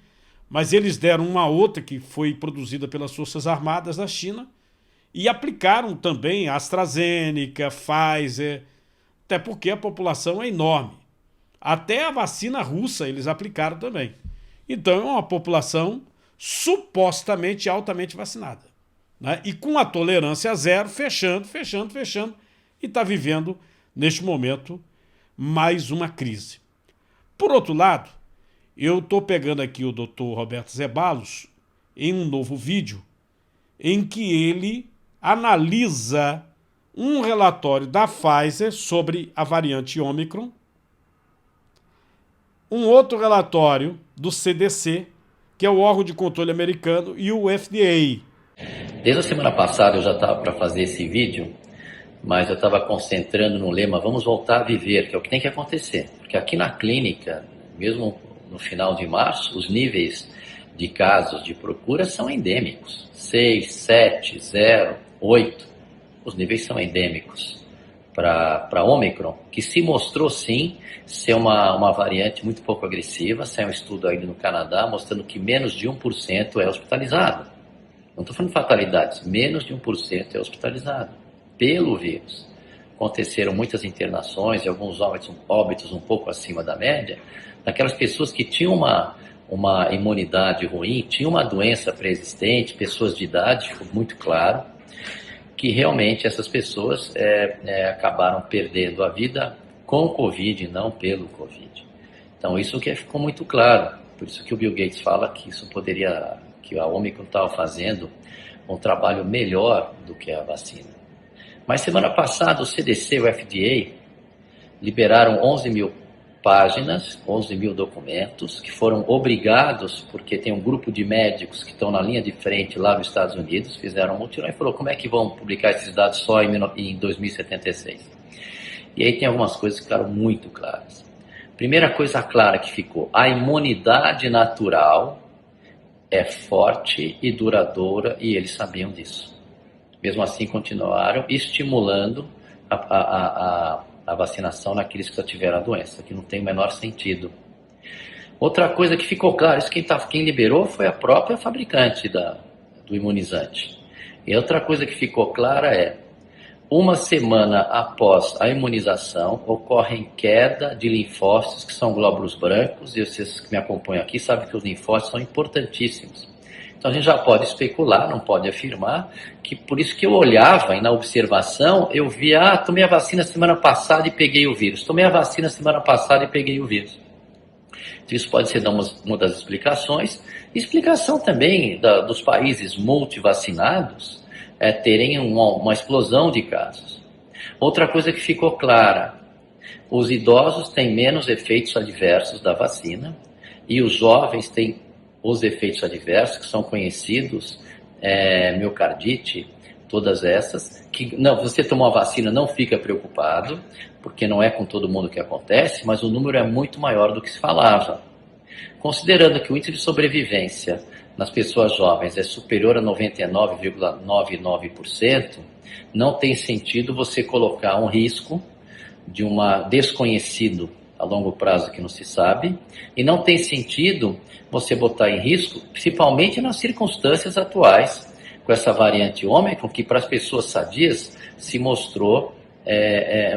mas eles deram uma outra que foi produzida pelas Forças Armadas da China e aplicaram também a AstraZeneca, Pfizer, até porque a população é enorme. Até a vacina russa eles aplicaram também. Então é uma população supostamente altamente vacinada, né? E com a tolerância zero, fechando, e está vivendo, neste momento, mais uma crise. Por outro lado, eu estou pegando aqui o Dr. Roberto Zeballos em um novo vídeo em que ele analisa um relatório da Pfizer sobre a variante Ômicron, um outro relatório do CDC, que é o órgão de controle americano, e o FDA. Desde a semana passada eu já estava para fazer esse vídeo, mas eu estava concentrando no lema "Vamos voltar a viver", que é o que tem que acontecer. Porque aqui na clínica, mesmo no final de março, os níveis de casos de procura são endêmicos. 6, 7, 0, 8. os níveis são endêmicos para Ômicron, que se mostrou sim ser uma variante muito pouco agressiva. Saiu um estudo aí no Canadá mostrando que menos de 1% é hospitalizado. Não estou falando de fatalidades, menos de 1% é hospitalizado pelo vírus. Aconteceram muitas internações e alguns óbitos um pouco acima da média, daquelas pessoas que tinham uma imunidade ruim, tinham uma doença pré-existente, pessoas de idade, ficou muito claro que realmente essas pessoas acabaram perdendo a vida com o Covid e não pelo Covid. Então isso que ficou muito claro, por isso que o Bill Gates fala que que a Ômicron estava fazendo um trabalho melhor do que a vacina. Mas semana passada o CDC e o FDA liberaram 11 mil páginas, 11 mil documentos, que foram obrigados, porque tem um grupo de médicos que estão na linha de frente lá nos Estados Unidos, fizeram um mutirão e falou, como é que vão publicar esses dados só em 2076? E aí tem algumas coisas que ficaram muito claras. Primeira coisa clara que ficou, a imunidade natural é forte e duradoura, e eles sabiam disso. Mesmo assim, continuaram estimulando a vacinação naqueles que já tiveram a doença, que não tem o menor sentido. Outra coisa que ficou clara, isso quem liberou foi a própria fabricante do imunizante. E outra coisa que ficou clara é, uma semana após a imunização, ocorre queda de linfócitos, que são glóbulos brancos, e vocês que me acompanham aqui sabem que os linfócitos são importantíssimos. Então a gente já pode especular, não pode afirmar, que por isso que eu olhava e na observação eu via, tomei a vacina semana passada e peguei o vírus, tomei a vacina semana passada e peguei o vírus. Então, isso pode ser uma das explicações. Explicação também dos países multivacinados terem uma explosão de casos. Outra coisa que ficou clara, os idosos têm menos efeitos adversos da vacina e os jovens têm os efeitos adversos, que são conhecidos, miocardite, todas essas, que não, você tomou a vacina, não fica preocupado, porque não é com todo mundo que acontece, mas o número é muito maior do que se falava. Considerando que o índice de sobrevivência nas pessoas jovens é superior a 99,99%, não tem sentido você colocar um risco de desconhecido a longo prazo que não se sabe, e não tem sentido você botar em risco, principalmente nas circunstâncias atuais, com essa variante Ômicron, que para as pessoas sadias se mostrou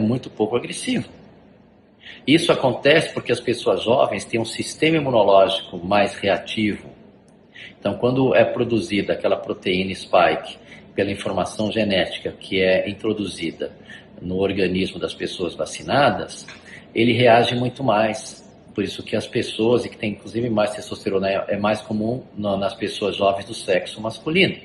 muito pouco agressivo. Isso acontece porque as pessoas jovens têm um sistema imunológico mais reativo. Então, quando é produzida aquela proteína spike pela informação genética que é introduzida no organismo das pessoas vacinadas, ele reage muito mais. Por isso que as pessoas, e que tem inclusive mais testosterona, é mais comum nas pessoas jovens do sexo masculino.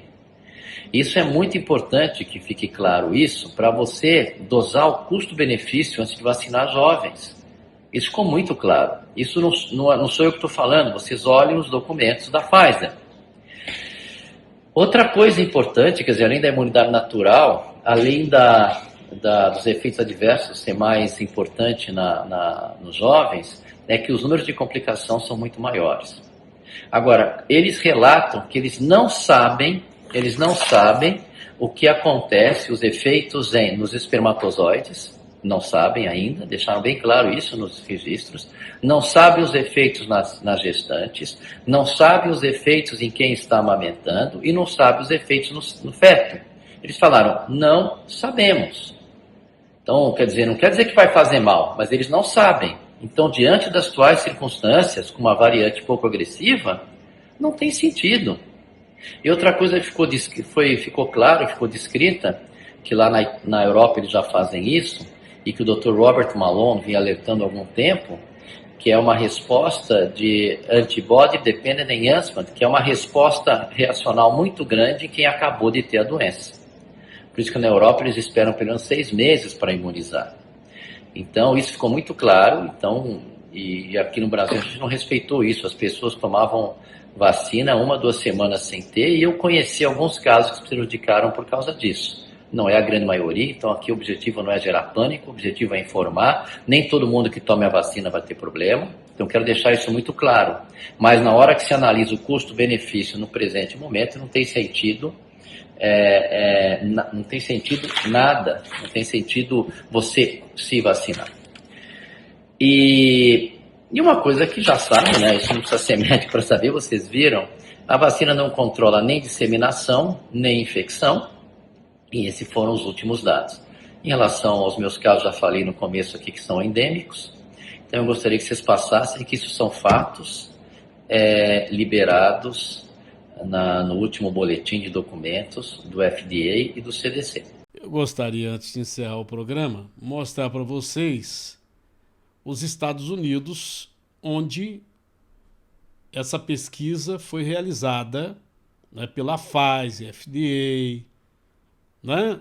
Isso é muito importante que fique claro isso, para você dosar o custo-benefício antes de vacinar jovens. Isso ficou muito claro. Isso não sou eu que estou falando, vocês olhem os documentos da Pfizer. Outra coisa importante, quer dizer, além da imunidade natural, além dos efeitos adversos ser mais importante nos jovens, é que os números de complicação são muito maiores. Agora, eles relatam que eles não sabem o que acontece, os efeitos nos espermatozoides, não sabem ainda, deixaram bem claro isso nos registros, não sabem os efeitos nas gestantes, não sabem os efeitos em quem está amamentando e não sabem os efeitos no feto. Eles falaram, não sabemos. Então, não quer dizer que vai fazer mal, mas eles não sabem. Então, diante das atuais circunstâncias, com uma variante pouco agressiva, não tem sentido. E outra coisa que ficou claro, ficou descrita, que lá na Europa eles já fazem isso, e que o Dr. Robert Malone vinha alertando há algum tempo, que é uma resposta de antibody dependent enhancement, que é uma resposta reacional muito grande em quem acabou de ter a doença. Por isso que na Europa eles esperam pelo menos 6 meses para imunizar. Então isso ficou muito claro, e aqui no Brasil a gente não respeitou isso, as pessoas tomavam vacina 1 a 2 semanas sem ter, e eu conheci alguns casos que se prejudicaram por causa disso. Não é a grande maioria, então aqui o objetivo não é gerar pânico, o objetivo é informar, nem todo mundo que tome a vacina vai ter problema, então quero deixar isso muito claro. Mas na hora que se analisa o custo-benefício no presente momento, não tem sentido Não tem sentido nada, não tem sentido você se vacinar. E uma coisa que já sabe, né? Isso não precisa ser médico para saber, vocês viram, a vacina não controla nem disseminação, nem infecção, e esses foram os últimos dados. Em relação aos meus casos, já falei no começo aqui que são endêmicos, então eu gostaria que vocês passassem que isso são fatos liberados no último boletim de documentos do FDA e do CDC. Eu gostaria, antes de encerrar o programa, mostrar para vocês os Estados Unidos, onde essa pesquisa foi realizada, né, pela Pfizer, FDA, né?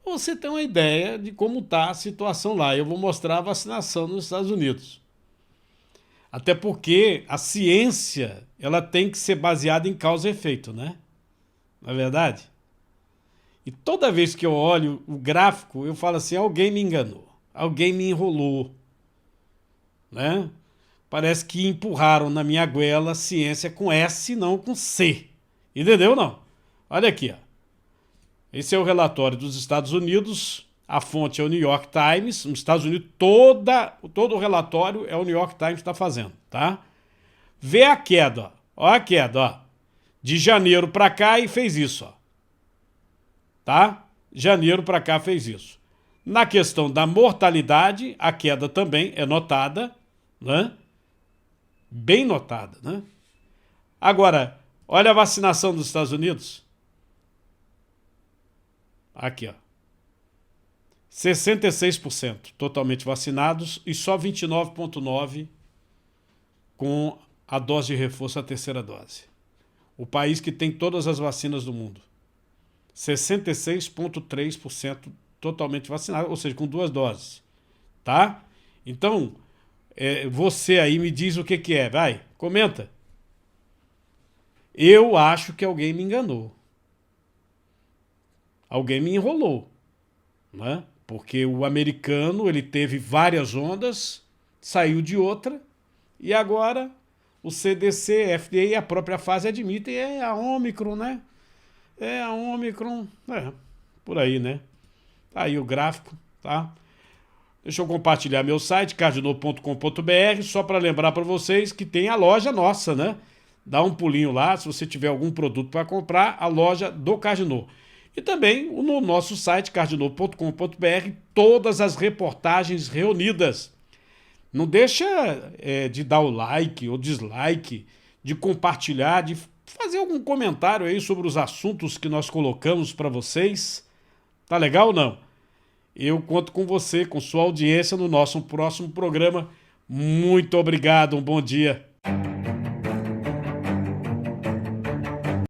Você tem uma ideia de como está a situação lá. Eu vou mostrar a vacinação nos Estados Unidos. Até porque a ciência, ela tem que ser baseada em causa e efeito, né? Não é verdade? E toda vez que eu olho o gráfico, eu falo assim, alguém me enganou, alguém me enrolou, né? Parece que empurraram na minha goela ciência com S, não com C. Entendeu, não? Olha aqui, ó. Esse é o relatório dos Estados Unidos, a fonte é o New York Times. Nos Estados Unidos, todo o relatório é o New York Times que está fazendo, tá? Vê a queda, ó. Olha a queda, ó. De janeiro para cá e fez isso, ó. Tá? Janeiro para cá fez isso. Na questão da mortalidade, a queda também é notada, né? Bem notada, né? Agora, olha a vacinação dos Estados Unidos. Aqui, ó. 66% totalmente vacinados e só 29,9% com a dose de reforço, a terceira dose. O país que tem todas as vacinas do mundo. 66,3% totalmente vacinado, ou seja, com 2 doses. Tá? Então, você aí me diz o que é. Vai, comenta. Eu acho que alguém me enganou. Alguém me enrolou, né? Porque o americano, ele teve várias ondas, saiu de outra, e agora o CDC, FDA e a própria Pfizer admitem, a Ômicron, né? A Ômicron, por aí, né? Tá aí o gráfico, tá? Deixa eu compartilhar meu site, cardinô.com.br, só para lembrar para vocês que tem a loja nossa, né? Dá um pulinho lá, se você tiver algum produto para comprar, a loja do Cardinô. E também no nosso site, cardinô.com.br, todas as reportagens reunidas. Não deixa de dar o like ou dislike, de compartilhar, de fazer algum comentário aí sobre os assuntos que nós colocamos para vocês. Tá legal ou não? Eu conto com você, com sua audiência no nosso próximo programa. Muito obrigado, um bom dia.